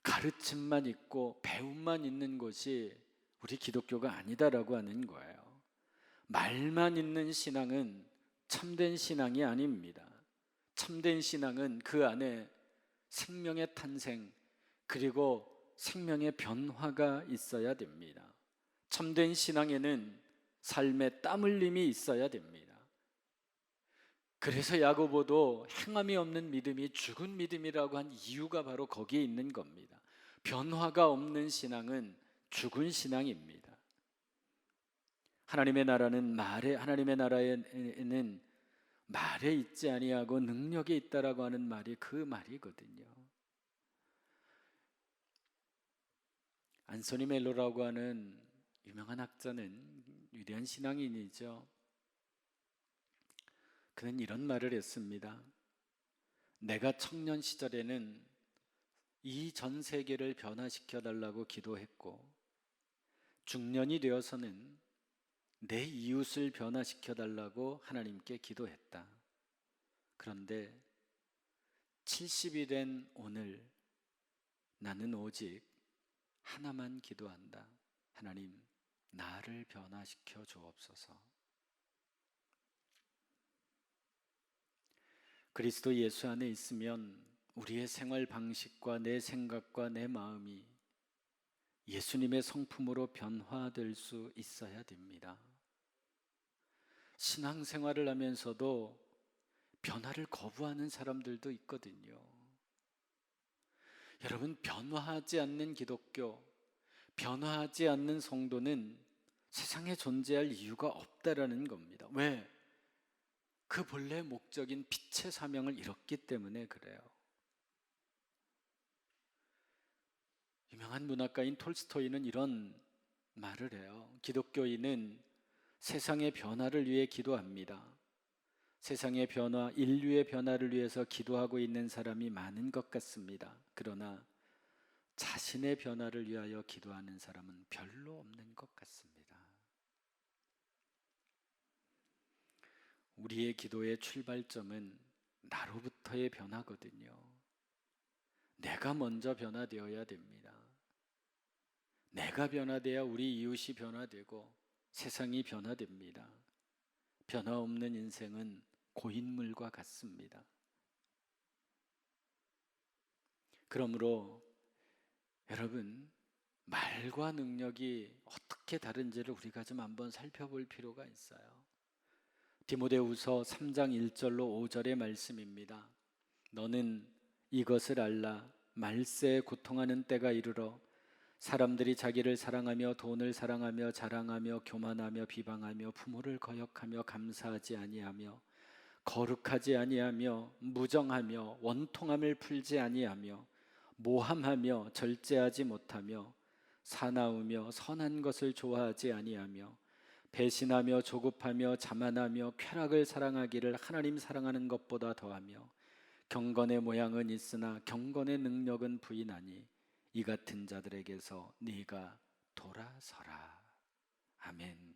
가르침만 있고 배움만 있는 것이 우리 기독교가 아니다라고 하는 거예요. 말만 있는 신앙은 참된 신앙이 아닙니다. 참된 신앙은 그 안에 생명의 탄생 그리고 생명의 변화가 있어야 됩니다. 참된 신앙에는 삶의 땀 흘림이 있어야 됩니다. 그래서 야고보도 행함이 없는 믿음이 죽은 믿음이라고 한 이유가 바로 거기에 있는 겁니다. 변화가 없는 신앙은 죽은 신앙입니다. 하나님의 나라에는 말에 있지 아니하고 능력에 있다라고 하는 말이 그 말이거든요. 안소니 멜로라고 하는 유명한 학자는 위대한 신앙인이죠. 그는 이런 말을 했습니다. 내가 청년 시절에는 이 전 세계를 변화시켜 달라고 기도했고 중년이 되어서는 내 이웃을 변화시켜 달라고 하나님께 기도했다. 그런데 70이 된 오늘 나는 오직 하나만 기도한다. 하나님, 나를 변화시켜 주옵소서. 그리스도 예수 안에 있으면 우리의 생활 방식과 내 생각과 내 마음이 예수님의 성품으로 변화될 수 있어야 됩니다. 신앙생활을 하면서도 변화를 거부하는 사람들도 있거든요. 여러분, 변화하지 않는 기독교, 변화하지 않는 성도는 세상에 존재할 이유가 없다라는 겁니다. 왜? 그 본래 목적인 빛의 사명을 잃었기 때문에 그래요. 유명한 문학가인 톨스토이는 이런 말을 해요. 기독교인은 세상의 변화를 위해 기도합니다. 세상의 변화, 인류의 변화를 위해서 기도하고 있는 사람이 많은 것 같습니다. 그러나 자신의 변화를 위하여 기도하는 사람은 별로 없는 것 같습니다. 우리의 기도의 출발점은 나로부터의 변화거든요. 내가 먼저 변화되어야 됩니다. 내가 변화돼야 우리 이웃이 변화되고 세상이 변화됩니다. 변화 없는 인생은 고인물과 같습니다. 그러므로 여러분, 말과 능력이 어떻게 다른지를 우리가 좀 한번 살펴볼 필요가 있어요. 디모데후서 3장 1절로 5절의 말씀입니다. 너는 이것을 알라. 말세에 고통하는 때가 이르러 사람들이 자기를 사랑하며 돈을 사랑하며 자랑하며 교만하며 비방하며 부모를 거역하며 감사하지 아니하며 거룩하지 아니하며 무정하며 원통함을 풀지 아니하며 모함하며 절제하지 못하며 사나우며 선한 것을 좋아하지 아니하며 배신하며 조급하며 자만하며 쾌락을 사랑하기를 하나님 사랑하는 것보다 더하며 경건의 모양은 있으나 경건의 능력은 부인하니 이 같은 자들에게서 네가 돌아서라. 아멘.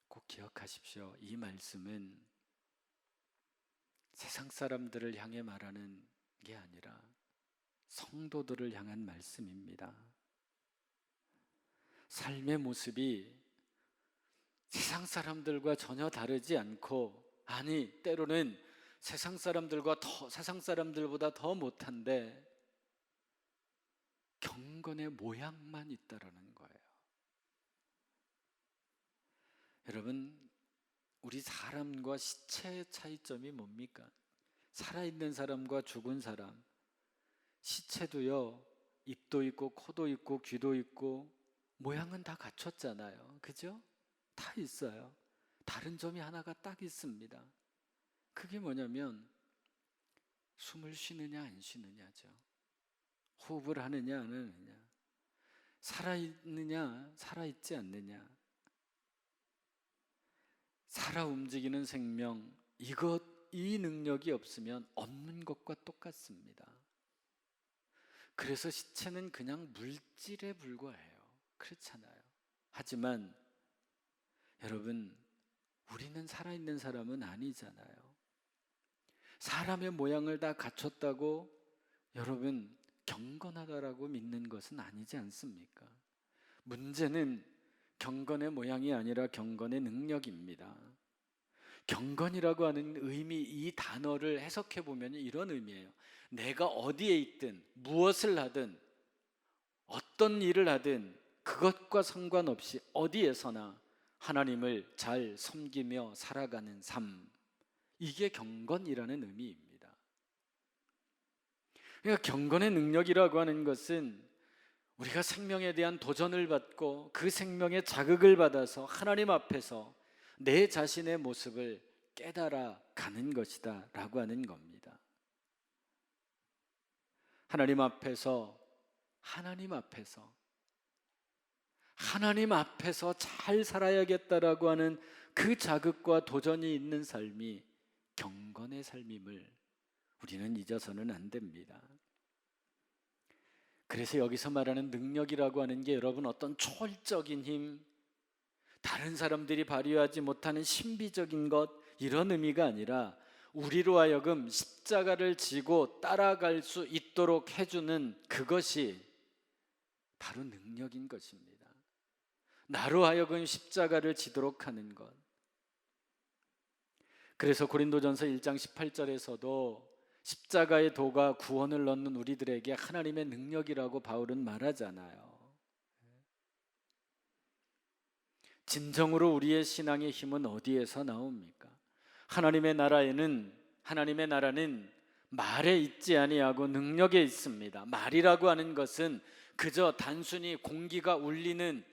꼭 기억하십시오. 이 말씀은 세상 사람들을 향해 말하는 게 아니라 성도들을 향한 말씀입니다. 삶의 모습이 세상 사람들과 전혀 다르지 않고, 아니 때로는 세상 사람들보다 더 못한데 경건의 모양만 있다라는 거예요. 여러분, 우리 사람과 시체의 차이점이 뭡니까? 살아있는 사람과 죽은 사람, 시체도요, 입도 있고 코도 있고 귀도 있고 모양은 다 갖췄잖아요. 그죠? 다 있어요. 다른 점이 하나가 딱 있습니다. 그게 뭐냐면 숨을 쉬느냐 안 쉬느냐죠. 호흡을 하느냐 안 하느냐, 살아있느냐 살아있지 않느냐, 살아 움직이는 생명, 이 능력이 없으면 없는 것과 똑같습니다. 그래서 시체는 그냥 물질에 불과해요. 그렇잖아요. 하지만 여러분, 우리는 살아있는 사람은 아니잖아요. 사람의 모양을 다 갖췄다고 여러분 경건하다라고 믿는 것은 아니지 않습니까? 문제는 경건의 모양이 아니라 경건의 능력입니다. 경건이라고 하는 의미, 이 단어를 해석해 보면 이런 의미예요. 내가 어디에 있든 무엇을 하든 어떤 일을 하든 그것과 상관없이 어디에서나 하나님을 잘 섬기며 살아가는 삶, 이게 경건이라는 의미입니다. 그러니까 경건의 능력이라고 하는 것은 우리가 생명에 대한 도전을 받고 그 생명의 자극을 받아서 하나님 앞에서 내 자신의 모습을 깨달아 가는 것이다 라고 하는 겁니다. 하나님 앞에서 잘 살아야겠다라고 하는 그 자극과 도전이 있는 삶이 경건의 삶임을 우리는 잊어서는 안 됩니다. 그래서 여기서 말하는 능력이라고 하는 게 여러분 어떤 초월적인 힘, 다른 사람들이 발휘하지 못하는 신비적인 것, 이런 의미가 아니라 우리로 하여금 십자가를 지고 따라갈 수 있도록 해주는 그것이 바로 능력인 것입니다. 나로 하여금 십자가를 지도록 하는 것. 그래서 고린도전서 1장 18절에서도 십자가의 도가 구원을 얻는 우리들에게 하나님의 능력이라고 바울은 말하잖아요. 진정으로 우리의 신앙의 힘은 어디에서 나옵니까? 하나님의 나라는 말에 있지 아니하고 능력에 있습니다. 말이라고 하는 것은 그저 단순히 공기가 울리는,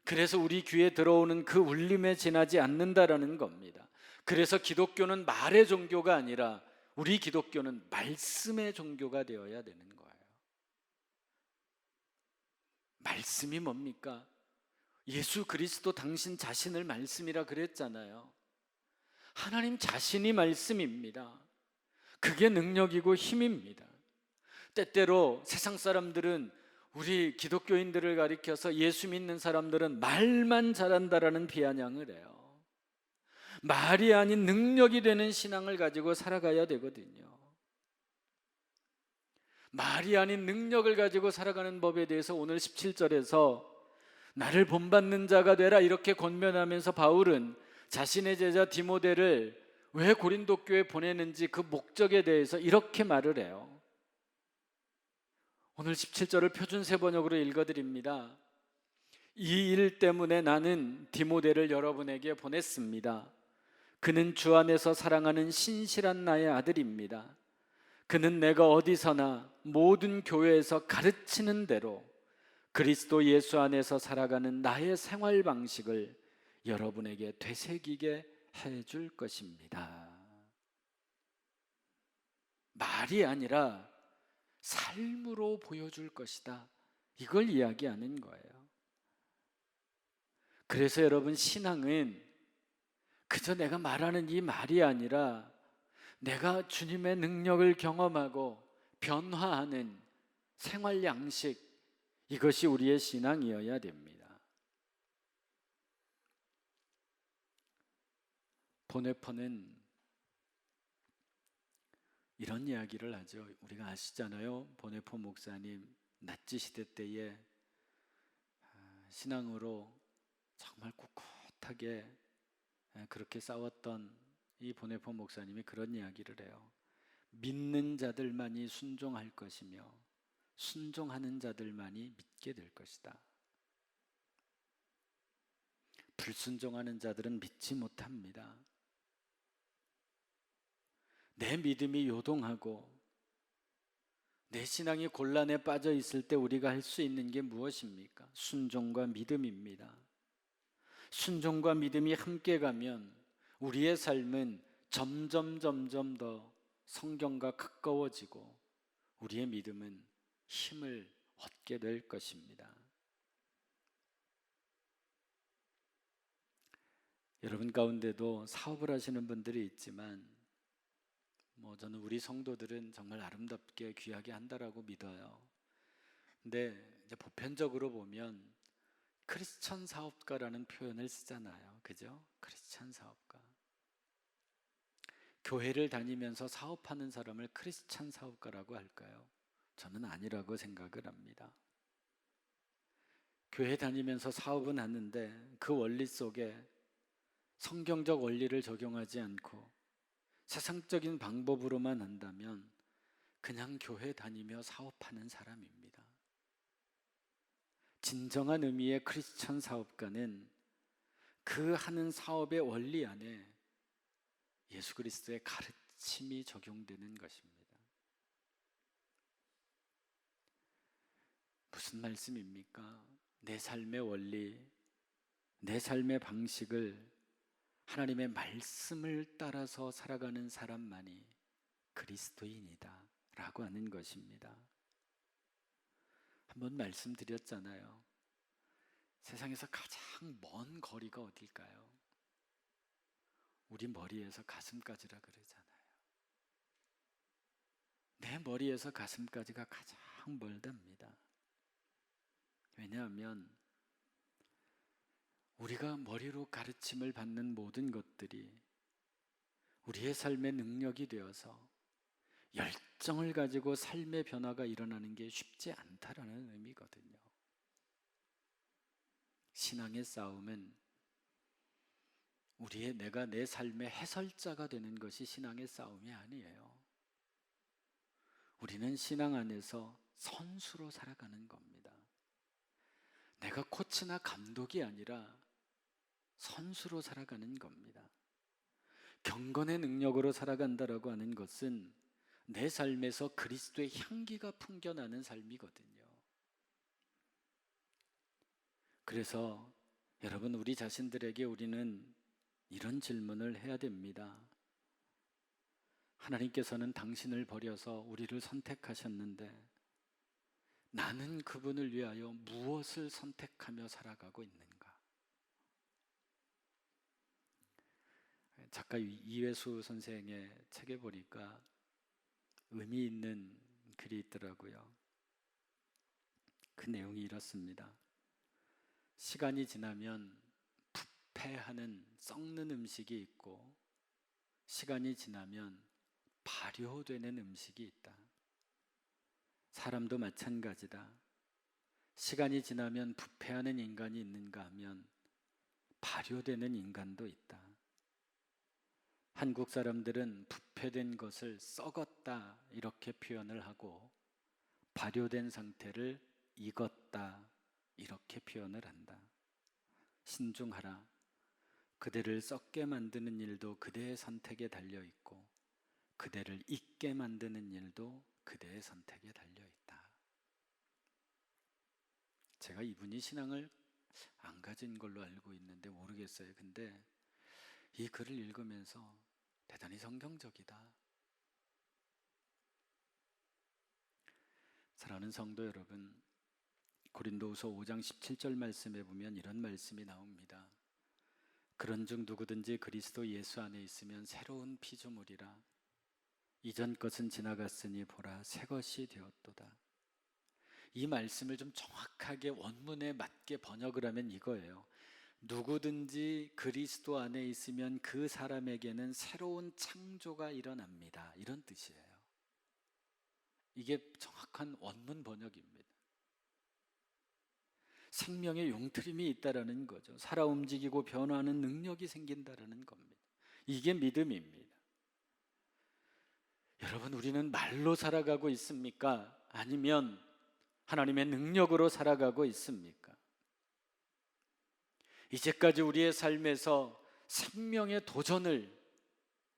그래서 우리 귀에 들어오는 그 울림에 지나지 않는다라는 겁니다. 그래서 기독교는 말의 종교가 아니라 우리 기독교는 말씀의 종교가 되어야 되는 거예요. 말씀이 뭡니까? 예수 그리스도 당신 자신을 말씀이라 그랬잖아요. 하나님 자신이 말씀입니다. 그게 능력이고 힘입니다. 때때로 세상 사람들은 우리 기독교인들을 가리켜서 예수 믿는 사람들은 말만 잘한다라는 비아냥을 해요. 말이 아닌 능력이 되는 신앙을 가지고 살아가야 되거든요. 말이 아닌 능력을 가지고 살아가는 법에 대해서 오늘 17절에서 나를 본받는 자가 되라 이렇게 권면하면서 바울은 자신의 제자 디모데를 왜 고린도 교회에 보내는지 그 목적에 대해서 이렇게 말을 해요. 오늘 17절을 표준세 번역으로 읽어드립니다. 이 일 때문에 나는 디모데를 여러분에게 보냈습니다. 그는 주 안에서 사랑하는 신실한 나의 아들입니다. 그는 내가 어디서나 모든 교회에서 가르치는 대로 그리스도 예수 안에서 살아가는 나의 생활 방식을 여러분에게 되새기게 해줄 것입니다. 말이 아니라 삶으로 보여줄 것이다. 이걸 이야기하는 거예요. 그래서 여러분, 신앙은 그저 내가 말하는 이 말이 아니라 내가 주님의 능력을 경험하고 변화하는 생활 양식, 이것이 우리의 신앙이어야 됩니다. 보네퍼는 이런 이야기를 하죠. 우리가 아시잖아요. 보네퍼 목사님 나치 시대 때에 신앙으로 정말 꿋꿋하게 그렇게 싸웠던 이 보네퍼 목사님이 그런 이야기를 해요. 믿는 자들만이 순종할 것이며 순종하는 자들만이 믿게 될 것이다. 불순종하는 자들은 믿지 못합니다. 내 믿음이 요동하고 내 신앙이 곤란에 빠져 있을 때 우리가 할 수 있는 게 무엇입니까? 순종과 믿음입니다. 순종과 믿음이 함께 가면 우리의 삶은 점점 더 성경과 가까워지고 우리의 믿음은 힘을 얻게 될 것입니다. 여러분 가운데도 사업을 하시는 분들이 있지만 저는 우리 성도들은 정말 아름답게 귀하게 한다라고 믿어요. 근데 이제 보편적으로 보면 크리스천 사업가라는 표현을 쓰잖아요. 그죠? 크리스천 사업가. 교회를 다니면서 사업하는 사람을 크리스천 사업가라고 할까요? 저는 아니라고 생각을 합니다. 교회 다니면서 사업은 하는데 그 원리 속에 성경적 원리를 적용하지 않고 세상적인 방법으로만 한다면 그냥 교회 다니며 사업하는 사람입니다. 진정한 의미의 크리스천 사업가는 그 하는 사업의 원리 안에 예수 그리스도의 가르침이 적용되는 것입니다. 무슨 말씀입니까? 내 삶의 원리, 내 삶의 방식을 하나님의 말씀을 따라서 살아가는 사람만이 그리스도인이다 라고 하는 것입니다. 한번 말씀드렸잖아요. 세상에서 가장 먼 거리가 어딜까요? 우리 머리에서 가슴까지라 그러잖아요. 내 머리에서 가슴까지가 가장 멀답니다. 왜냐하면 우리가 머리로 가르침을 받는 모든 것들이 우리의 삶의 능력이 되어서 열정을 가지고 삶의 변화가 일어나는 게 쉽지 않다라는 의미거든요. 신앙의 싸움은 내가 내 삶의 해설자가 되는 것이 신앙의 싸움이 아니에요. 우리는 신앙 안에서 선수로 살아가는 겁니다. 내가 코치나 감독이 아니라 선수로 살아가는 겁니다. 경건의 능력으로 살아간다라고 하는 것은 내 삶에서 그리스도의 향기가 풍겨나는 삶이거든요. 그래서 여러분, 우리 자신들에게 우리는 이런 질문을 해야 됩니다. 하나님께서는 당신을 버려서 우리를 선택하셨는데 나는 그분을 위하여 무엇을 선택하며 살아가고 있는가? 작가 이회수 선생의 책에 보니까 의미 있는 글이 있더라고요. 그 내용이 이렇습니다. 시간이 지나면 부패하는 썩는 음식이 있고 시간이 지나면 발효되는 음식이 있다. 사람도 마찬가지다. 시간이 지나면 부패하는 인간이 있는가 하면 발효되는 인간도 있다. 한국 사람들은 부패된 것을 썩었다 이렇게 표현을 하고 발효된 상태를 익었다 이렇게 표현을 한다. 신중하라. 그대를 썩게 만드는 일도 그대의 선택에 달려있고 그대를 익게 만드는 일도 그대의 선택에 달려있다. 제가 이분이 신앙을 안 가진 걸로 알고 있는데 모르겠어요. 근데 이 글을 읽으면서 대단히 성경적이다. 사랑하는 성도 여러분, 고린도후서 5장 17절 말씀에 보면 이런 말씀이 나옵니다. 그런즉 누구든지 그리스도 예수 안에 있으면 새로운 피조물이라. 이전 것은 지나갔으니 보라 새 것이 되었도다. 이 말씀을 좀 정확하게 원문에 맞게 번역을 하면 이거예요. 누구든지 그리스도 안에 있으면 그 사람에게는 새로운 창조가 일어납니다. 이런 뜻이에요. 이게 정확한 원문 번역입니다. 생명의 용트림이 있다라는 거죠. 살아 움직이고 변화하는 능력이 생긴다라는 겁니다. 이게 믿음입니다. 여러분, 우리는 말로 살아가고 있습니까? 아니면 하나님의 능력으로 살아가고 있습니까? 이제까지 우리의 삶에서 생명의 도전을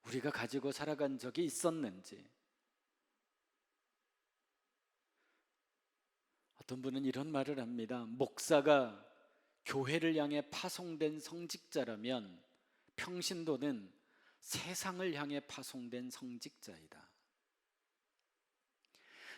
우리가 가지고 살아간 적이 있었는지, 어떤 분은 이런 말을 합니다. 목사가 교회를 향해 파송된 성직자라면 평신도는 세상을 향해 파송된 성직자이다.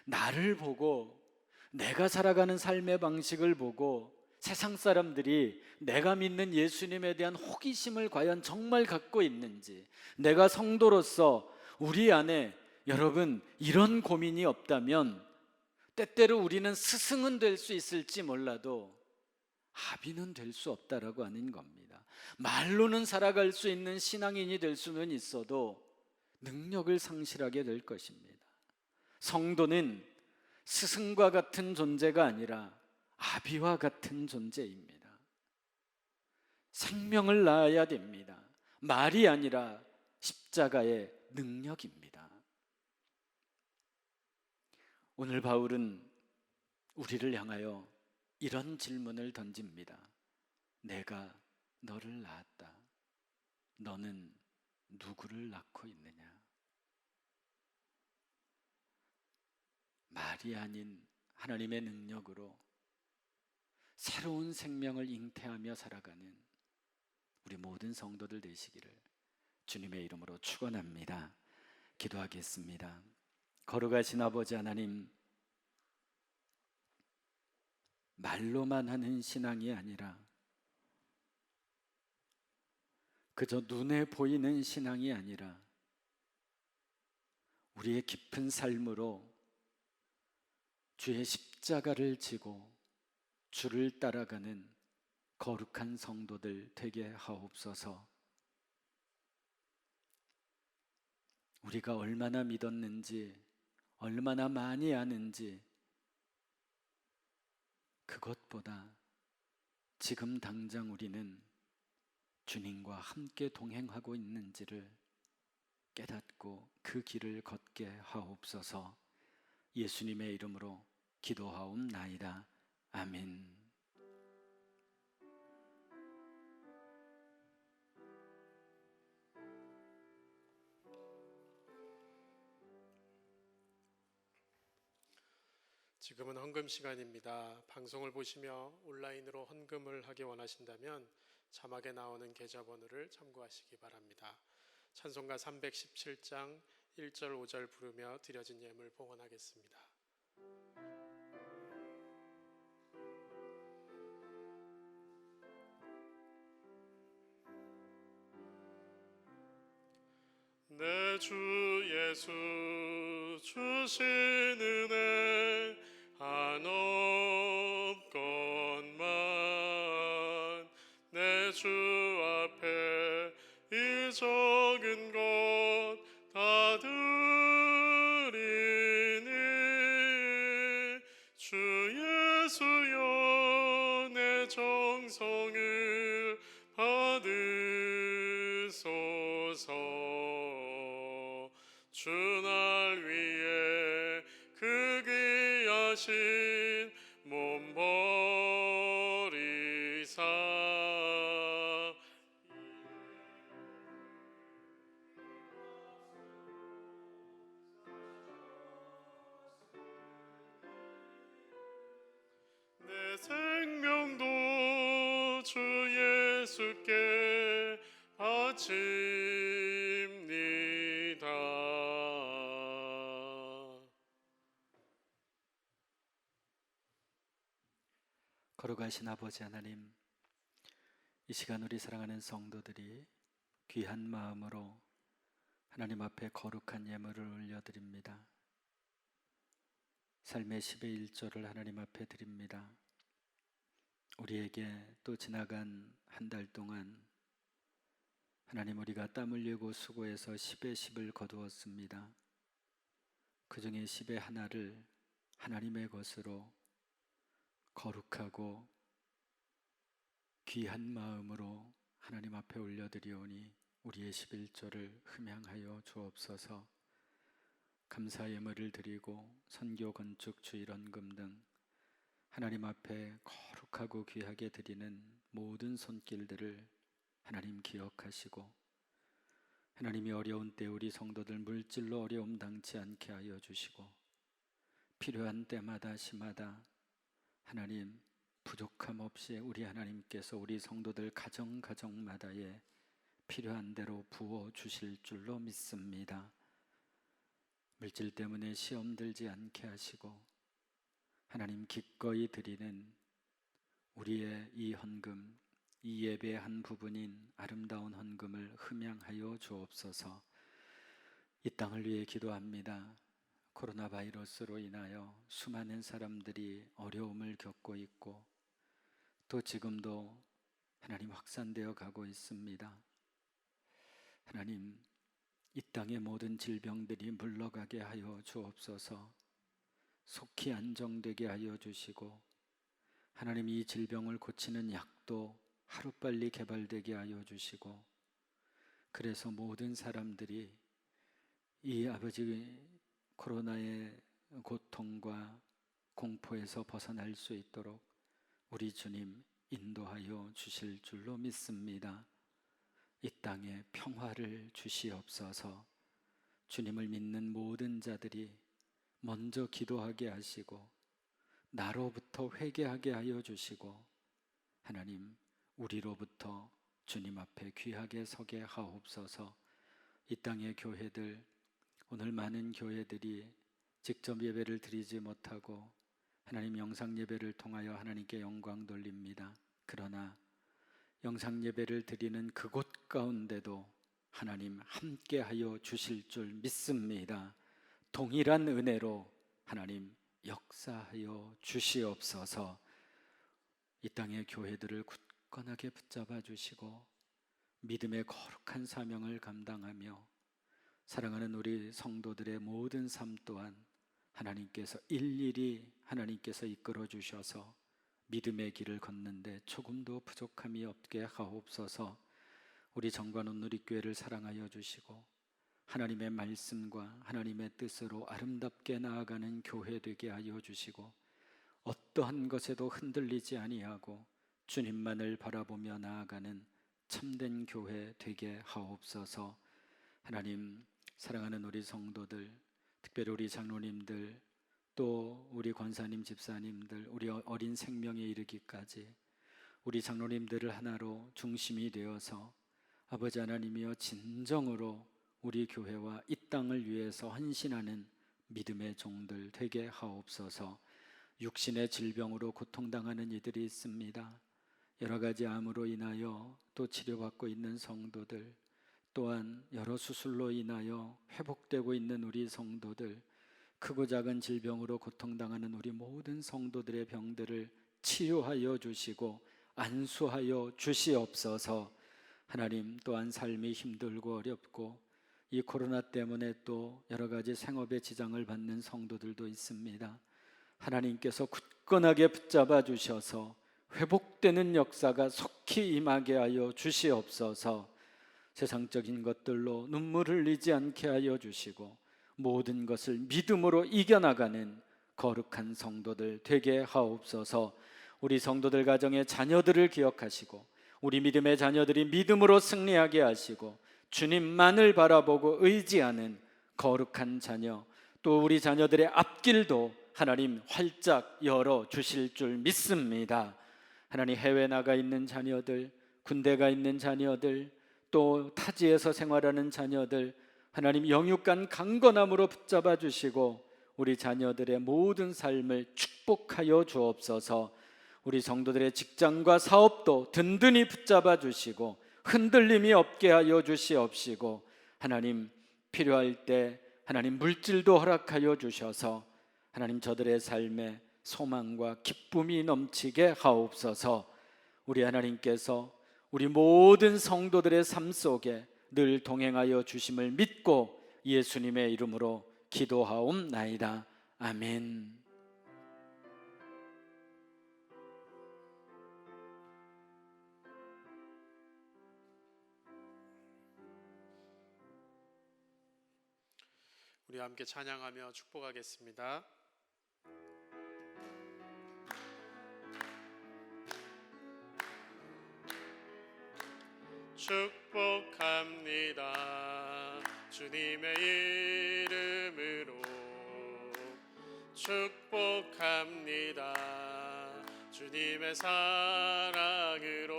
나를 보고 내가 살아가는 삶의 방식을 보고 세상 사람들이 내가 믿는 예수님에 대한 호기심을 과연 정말 갖고 있는지, 내가 성도로서 우리 안에 여러분 이런 고민이 없다면 때때로 우리는 스승은 될 수 있을지 몰라도 아비는 될 수 없다라고 하는 겁니다. 말로는 살아갈 수 있는 신앙인이 될 수는 있어도 능력을 상실하게 될 것입니다. 성도는 스승과 같은 존재가 아니라 아비와 같은 존재입니다. 생명을 낳아야 됩니다. 말이 아니라 십자가의 능력입니다. 오늘 바울은 우리를 향하여 이런 질문을 던집니다. 내가 너를 낳았다. 너는 누구를 낳고 있느냐? 말이 아닌 하나님의 능력으로 새로운 생명을 잉태하며 살아가는 우리 모든 성도들 되시기를 주님의 이름으로 축원합니다. 기도하겠습니다. 거룩하신 아버지 하나님, 말로만 하는 신앙이 아니라 그저 눈에 보이는 신앙이 아니라 우리의 깊은 삶으로 주의 십자가를 지고 주를 따라가는 거룩한 성도들 되게 하옵소서. 우리가 얼마나 믿었는지, 얼마나 많이 아는지, 그것보다 지금 당장 우리는 주님과 함께 동행하고 있는지를 깨닫고 그 길을 걷게 하옵소서. 예수님의 이름으로 기도하옵나이다. 아멘. 지금은 헌금 시간입니다. 방송을 보시며 온라인으로 헌금을 하기 원하신다면 자막에 나오는 계좌번호를 참고하시기 바랍니다. 찬송가 317장 1절 5절 부르며 드려진 예물 봉헌하겠습니다. 내 주 예수 주신 은혜 한없건만 내 주 앞에 이 적은 것 다 드리니 주 예수여 내 정성을 받으소서. 주 날 위해 그 귀하신 몸 버리사 내 생명도 주 예수께 바칩니다. 거룩하신 아버지 하나님, 이 시간 우리 사랑하는 성도들이 귀한 마음으로 하나님 앞에 거룩한 예물을 올려드립니다. 삶의 10의 1조를 하나님 앞에 드립니다. 우리에게 또 지나간 한 달 동안 하나님, 우리가 땀 흘리고 수고해서 10의 10을 거두었습니다. 그 중에 10의 하나를 하나님의 것으로 거룩하고 귀한 마음으로 하나님 앞에 올려드리오니 우리의 11조를 흠양하여 주옵소서. 감사 예물을 드리고 선교, 건축, 주일헌금 등 하나님 앞에 거룩하고 귀하게 드리는 모든 손길들을 하나님 기억하시고, 하나님이 어려운 때 우리 성도들 물질로 어려움 당치 않게 하여 주시고, 필요한 때마다 시마다 하나님 부족함 없이 우리 하나님께서 우리 성도들 가정마다에 필요한 대로 부어 주실 줄로 믿습니다. 물질 때문에 시험 들지 않게 하시고 하나님 기꺼이 드리는 우리의 이 헌금, 이 예배의 한 부분인 아름다운 헌금을 흠양하여 주옵소서. 이 땅을 위해 기도합니다. 코로나 바이러스로 인하여 수많은 사람들이 어려움을 겪고 있고 또 지금도 하나님 확산되어 가고 있습니다. 하나님, 이 땅의 모든 질병들이 물러가게 하여 주옵소서. 속히 안정되게 하여 주시고 하나님 이 질병을 고치는 약도 하루빨리 개발되게 하여 주시고, 그래서 모든 사람들이 이 아버지 코로나의 고통과 공포에서 벗어날 수 있도록 우리 주님 인도하여 주실 줄로 믿습니다. 이 땅에 평화를 주시옵소서. 주님을 믿는 모든 자들이 먼저 기도하게 하시고 나로부터 회개하게 하여 주시고, 하나님 우리로부터 주님 앞에 귀하게 서게 하옵소서. 이 땅의 교회들, 오늘 많은 교회들이 직접 예배를 드리지 못하고 하나님 영상 예배를 통하여 하나님께 영광 돌립니다. 그러나 영상 예배를 드리는 그곳 가운데도 하나님 함께하여 주실 줄 믿습니다. 동일한 은혜로 하나님 역사하여 주시옵소서. 이 땅의 교회들을 굳건하게 붙잡아 주시고 믿음의 거룩한 사명을 감당하며 사랑하는 우리 성도들의 모든 삶 또한 하나님께서 일일이 하나님께서 이끌어 주셔서 믿음의 길을 걷는데 조금도 부족함이 없게 하옵소서. 우리 정관원 누리교회를 사랑하여 주시고 하나님의 말씀과 하나님의 뜻으로 아름답게 나아가는 교회 되게 하여 주시고, 어떠한 것에도 흔들리지 아니하고 주님만을 바라보며 나아가는 참된 교회 되게 하옵소서. 하나님, 사랑하는 우리 성도들, 특별히 우리 장로님들, 또 우리 권사님, 집사님들, 우리 어린 생명에 이르기까지 우리 장로님들을 하나로 중심이 되어서 아버지 하나님이여 진정으로 우리 교회와 이 땅을 위해서 헌신하는 믿음의 종들 되게 하옵소서. 육신의 질병으로 고통당하는 이들이 있습니다. 여러 가지 암으로 인하여 또 치료받고 있는 성도들, 또한 여러 수술로 인하여 회복되고 있는 우리 성도들, 크고 작은 질병으로 고통당하는 우리 모든 성도들의 병들을 치유하여 주시고 안수하여 주시옵소서. 하나님, 또한 삶이 힘들고 어렵고 이 코로나 때문에 또 여러 가지 생업에 지장을 받는 성도들도 있습니다. 하나님께서 굳건하게 붙잡아 주셔서 회복되는 역사가 속히 임하게 하여 주시옵소서. 세상적인 것들로 눈물 흘리지 않게 하여 주시고 모든 것을 믿음으로 이겨나가는 거룩한 성도들 되게 하옵소서. 우리 성도들 가정의 자녀들을 기억하시고 우리 믿음의 자녀들이 믿음으로 승리하게 하시고 주님만을 바라보고 의지하는 거룩한 자녀, 또 우리 자녀들의 앞길도 하나님 활짝 열어 주실 줄 믿습니다. 하나님, 해외 나가 있는 자녀들, 군대 가 있는 자녀들, 또 타지에서 생활하는 자녀들, 하나님 영육간 강건함으로 붙잡아 주시고 우리 자녀들의 모든 삶을 축복하여 주옵소서. 우리 성도들의 직장과 사업도 든든히 붙잡아 주시고 흔들림이 없게 하여 주시옵시고, 하나님 필요할 때 하나님 물질도 허락하여 주셔서 하나님 저들의 삶에 소망과 기쁨이 넘치게 하옵소서. 우리 하나님께서 우리 모든 성도들의 삶 속에 늘 동행하여 주심을 믿고 예수님의 이름으로 기도하옵나이다. 아멘. 우리 함께 찬양하며 축복하겠습니다. 축복합니다. 주님의 이름으로 축복합니다. 주님의 사랑으로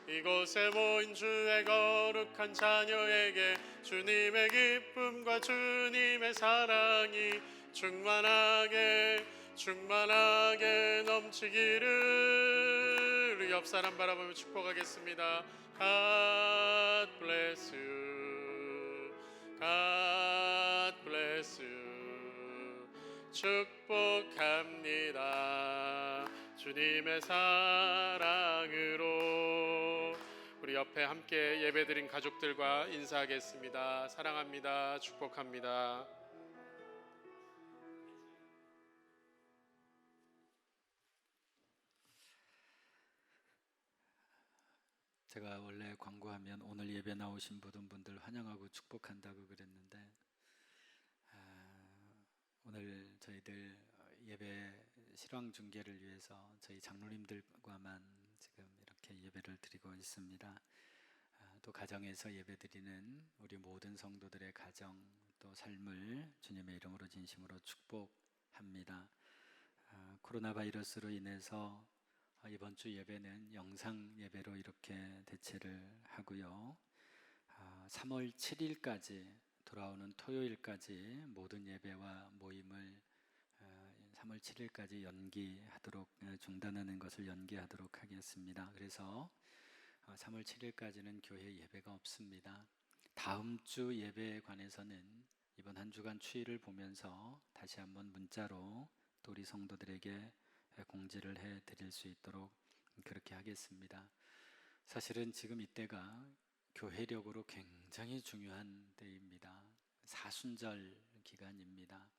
이곳에 모인 주의 거룩한 자녀에게 주님의 기쁨과 주님의 사랑이 충만하게 넘치기를. 우리 옆 사람 바라보며 축복하겠습니다. God bless you. God bless you. 축복합니다. 주님의 사랑으로. 우리 옆에 함께 예배드린 가족들과 인사하겠습니다. 사랑합니다. 축복합니다. 제가 원래 광고하면 오늘 예배 나오신 모든 분들 환영하고 축복한다고 그랬는데 오늘 저희들 예배 실황 중계를 위해서 저희 장로님들과만 지금 이렇게 예배를 드리고 있습니다. 또 가정에서 예배드리는 우리 모든 성도들의 가정 또 삶을 주님의 이름으로 진심으로 축복합니다. 코로나 바이러스로 인해서 이번 주 예배는 영상 예배로 이렇게 대체를 하고요. 3월 7일까지 돌아오는 토요일까지 모든 예배와 모임을 3월 7일까지 연기하도록 중단하는 것을 연기하도록 하겠습니다. 그래서 3월 7일까지는 교회 예배가 없습니다. 다음 주 예배에 관해서는 이번 한 주간 추이를 보면서 다시 한번 문자로 또 우리 성도들에게 공지를 해 드릴 수 있도록 그렇게 하겠습니다. 사실은 지금 이때가 교회력으로 굉장히 중요한 때입니다. 사순절 기간입니다.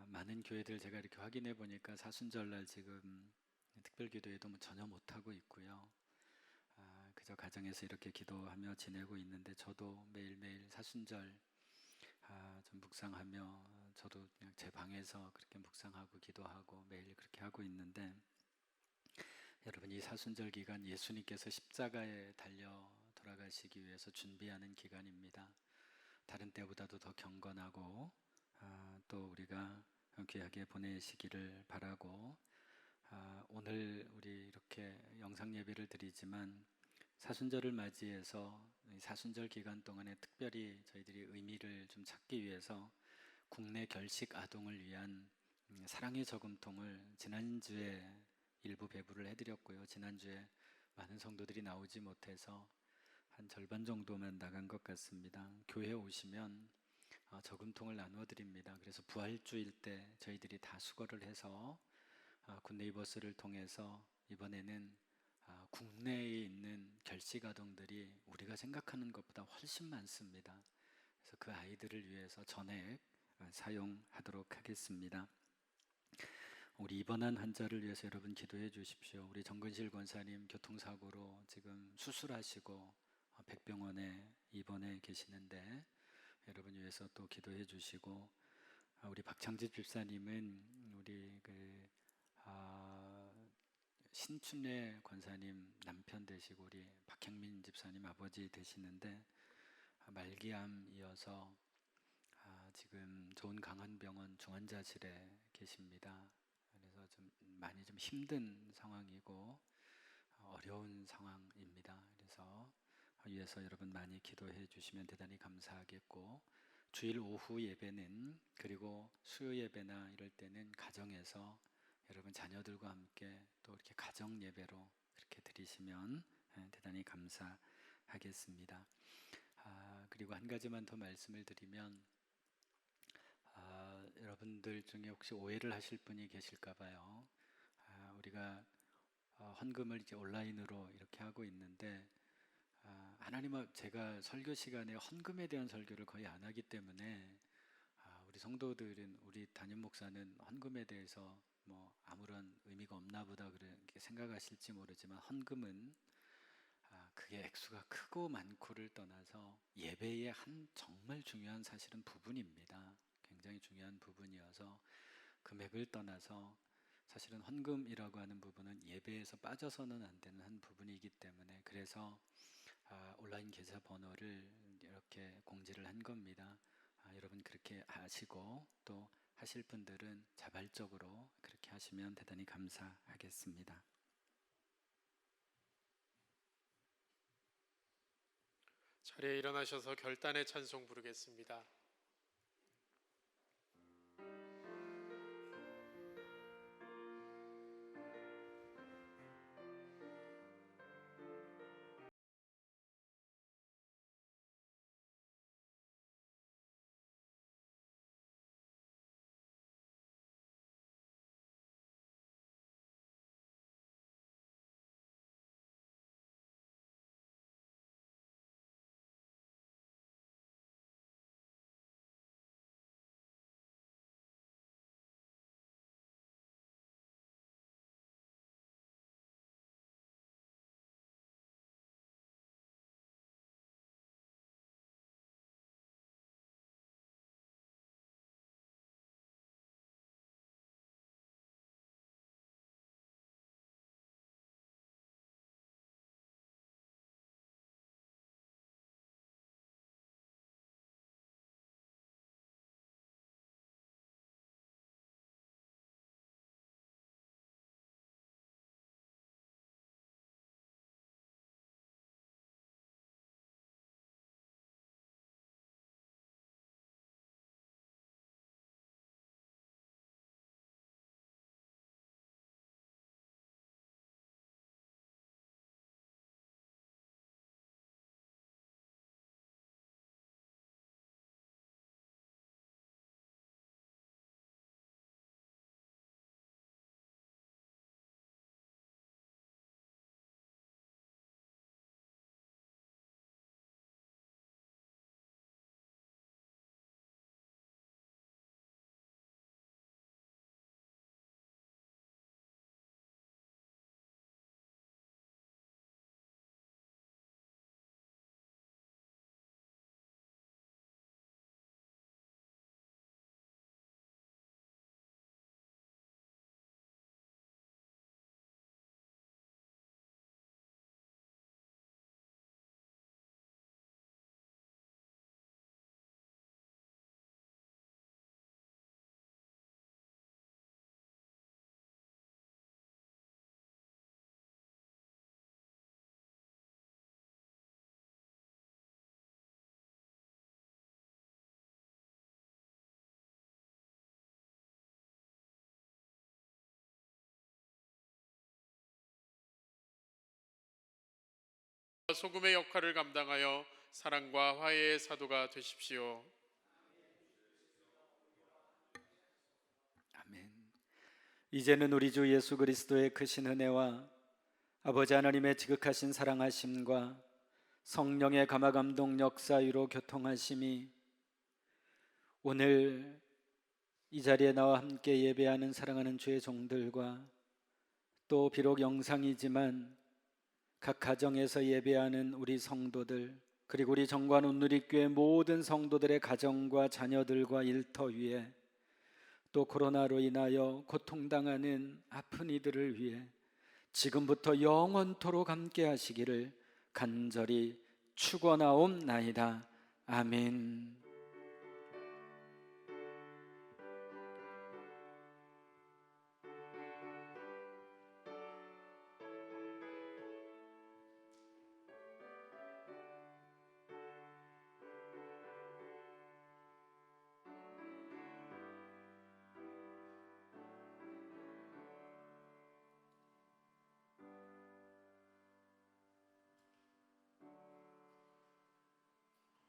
많은 교회들 제가 이렇게 확인해 보니까 사순절날 지금 특별기도회도 전혀 못하고 있고요. 그저 가정에서 이렇게 기도하며 지내고 있는데 저도 매일매일 사순절 좀 묵상하며 저도 그냥 제 방에서 그렇게 묵상하고 기도하고 매일 그렇게 하고 있는데 여러분 이 사순절 기간 예수님께서 십자가에 달려 돌아가시기 위해서 준비하는 기간입니다. 다른 때보다도 더 경건하고 또 우리가 귀하게 보내시기를 바라고 오늘 우리 이렇게 영상 예배를 드리지만 사순절을 맞이해서 사순절 기간 동안에 특별히 저희들이 의미를 좀 찾기 위해서 국내 결식 아동을 위한 사랑의 저금통을 지난주에 일부 배부를 해드렸고요. 지난주에 많은 성도들이 나오지 못해서 한 절반 정도만 나간 것 같습니다. 교회 오시면 저금통을 나누어 드립니다. 그래서 부활주일 때 저희들이 다 수거를 해서 굿네이버스를 통해서 이번에는 국내에 있는 결식 아동들이 우리가 생각하는 것보다 훨씬 많습니다. 그래서 그 아이들을 위해서 전액 사용하도록 하겠습니다. 우리 입원한 환자를 위해서 여러분 기도해 주십시오. 우리 정근실 권사님 교통사고로 지금 수술하시고 백병원에 입원해 계시는데 여러분 위해서 또 기도해 주시고 우리 박창집 집사님은 우리 신춘래 권사님 남편 되시고 우리 박형민 집사님 아버지 되시는데 말기암이어서 지금 좋은 강한병원 중환자실에 계십니다. 그래서 좀 많이 좀 힘든 상황이고 어려운 상황입니다. 그래서 위해서 여러분 많이 기도해 주시면 대단히 감사하겠고 주일 오후 예배는 그리고 수요 예배나 이럴 때는 가정에서 여러분 자녀들과 함께 또 이렇게 가정 예배로 그렇게 드리시면 대단히 감사하겠습니다. 그리고 한 가지만 더 말씀을 드리면 여러분들 중에 혹시 오해를 하실 분이 계실까 봐요. 우리가 헌금을 이제 온라인으로 이렇게 하고 있는데 하나님은 제가 설교 시간에 헌금에 대한 설교를 거의 안 하기 때문에 우리 성도들은 우리 담임 목사는 헌금에 대해서 뭐 아무런 의미가 없나 보다 그렇게 생각하실지 모르지만 헌금은 그게 액수가 크고 많고를 떠나서 예배의 한 정말 중요한 사실은 부분입니다. 굉장히 중요한 부분이어서 금액을 떠나서 사실은 헌금이라고 하는 부분은 예배에서 빠져서는 안 되는 한 부분이기 때문에 그래서 온라인 계좌 번호를 이렇게 공지를 한 겁니다. 여러분 그렇게 하시고 또 하실 분들은 자발적으로 그렇게 하시면 대단히 감사하겠습니다. 자리에 일어나셔서 결단의 찬송 부르겠습니다. 소금의 역할을 감당하여 사랑과 화해의 사도가 되십시오. 아멘. 이제는 우리 주 예수 그리스도의 크신 은혜와 아버지 하나님의 지극하신 사랑하심과 성령의 감화감동 역사위로 교통하심이 오늘 이 자리에 나와 함께 예배하는 사랑하는 주의 종들과 또 비록 영상이지만 각 가정에서 예배하는 우리 성도들, 그리고 우리 정관 온누리교회 모든 성도들의 가정과 자녀들과 일터 위에, 또 코로나로 인하여 고통당하는 아픈 이들을 위해 지금부터 영원토록 함께 하시기를 간절히 축원하옵나이다. 아멘.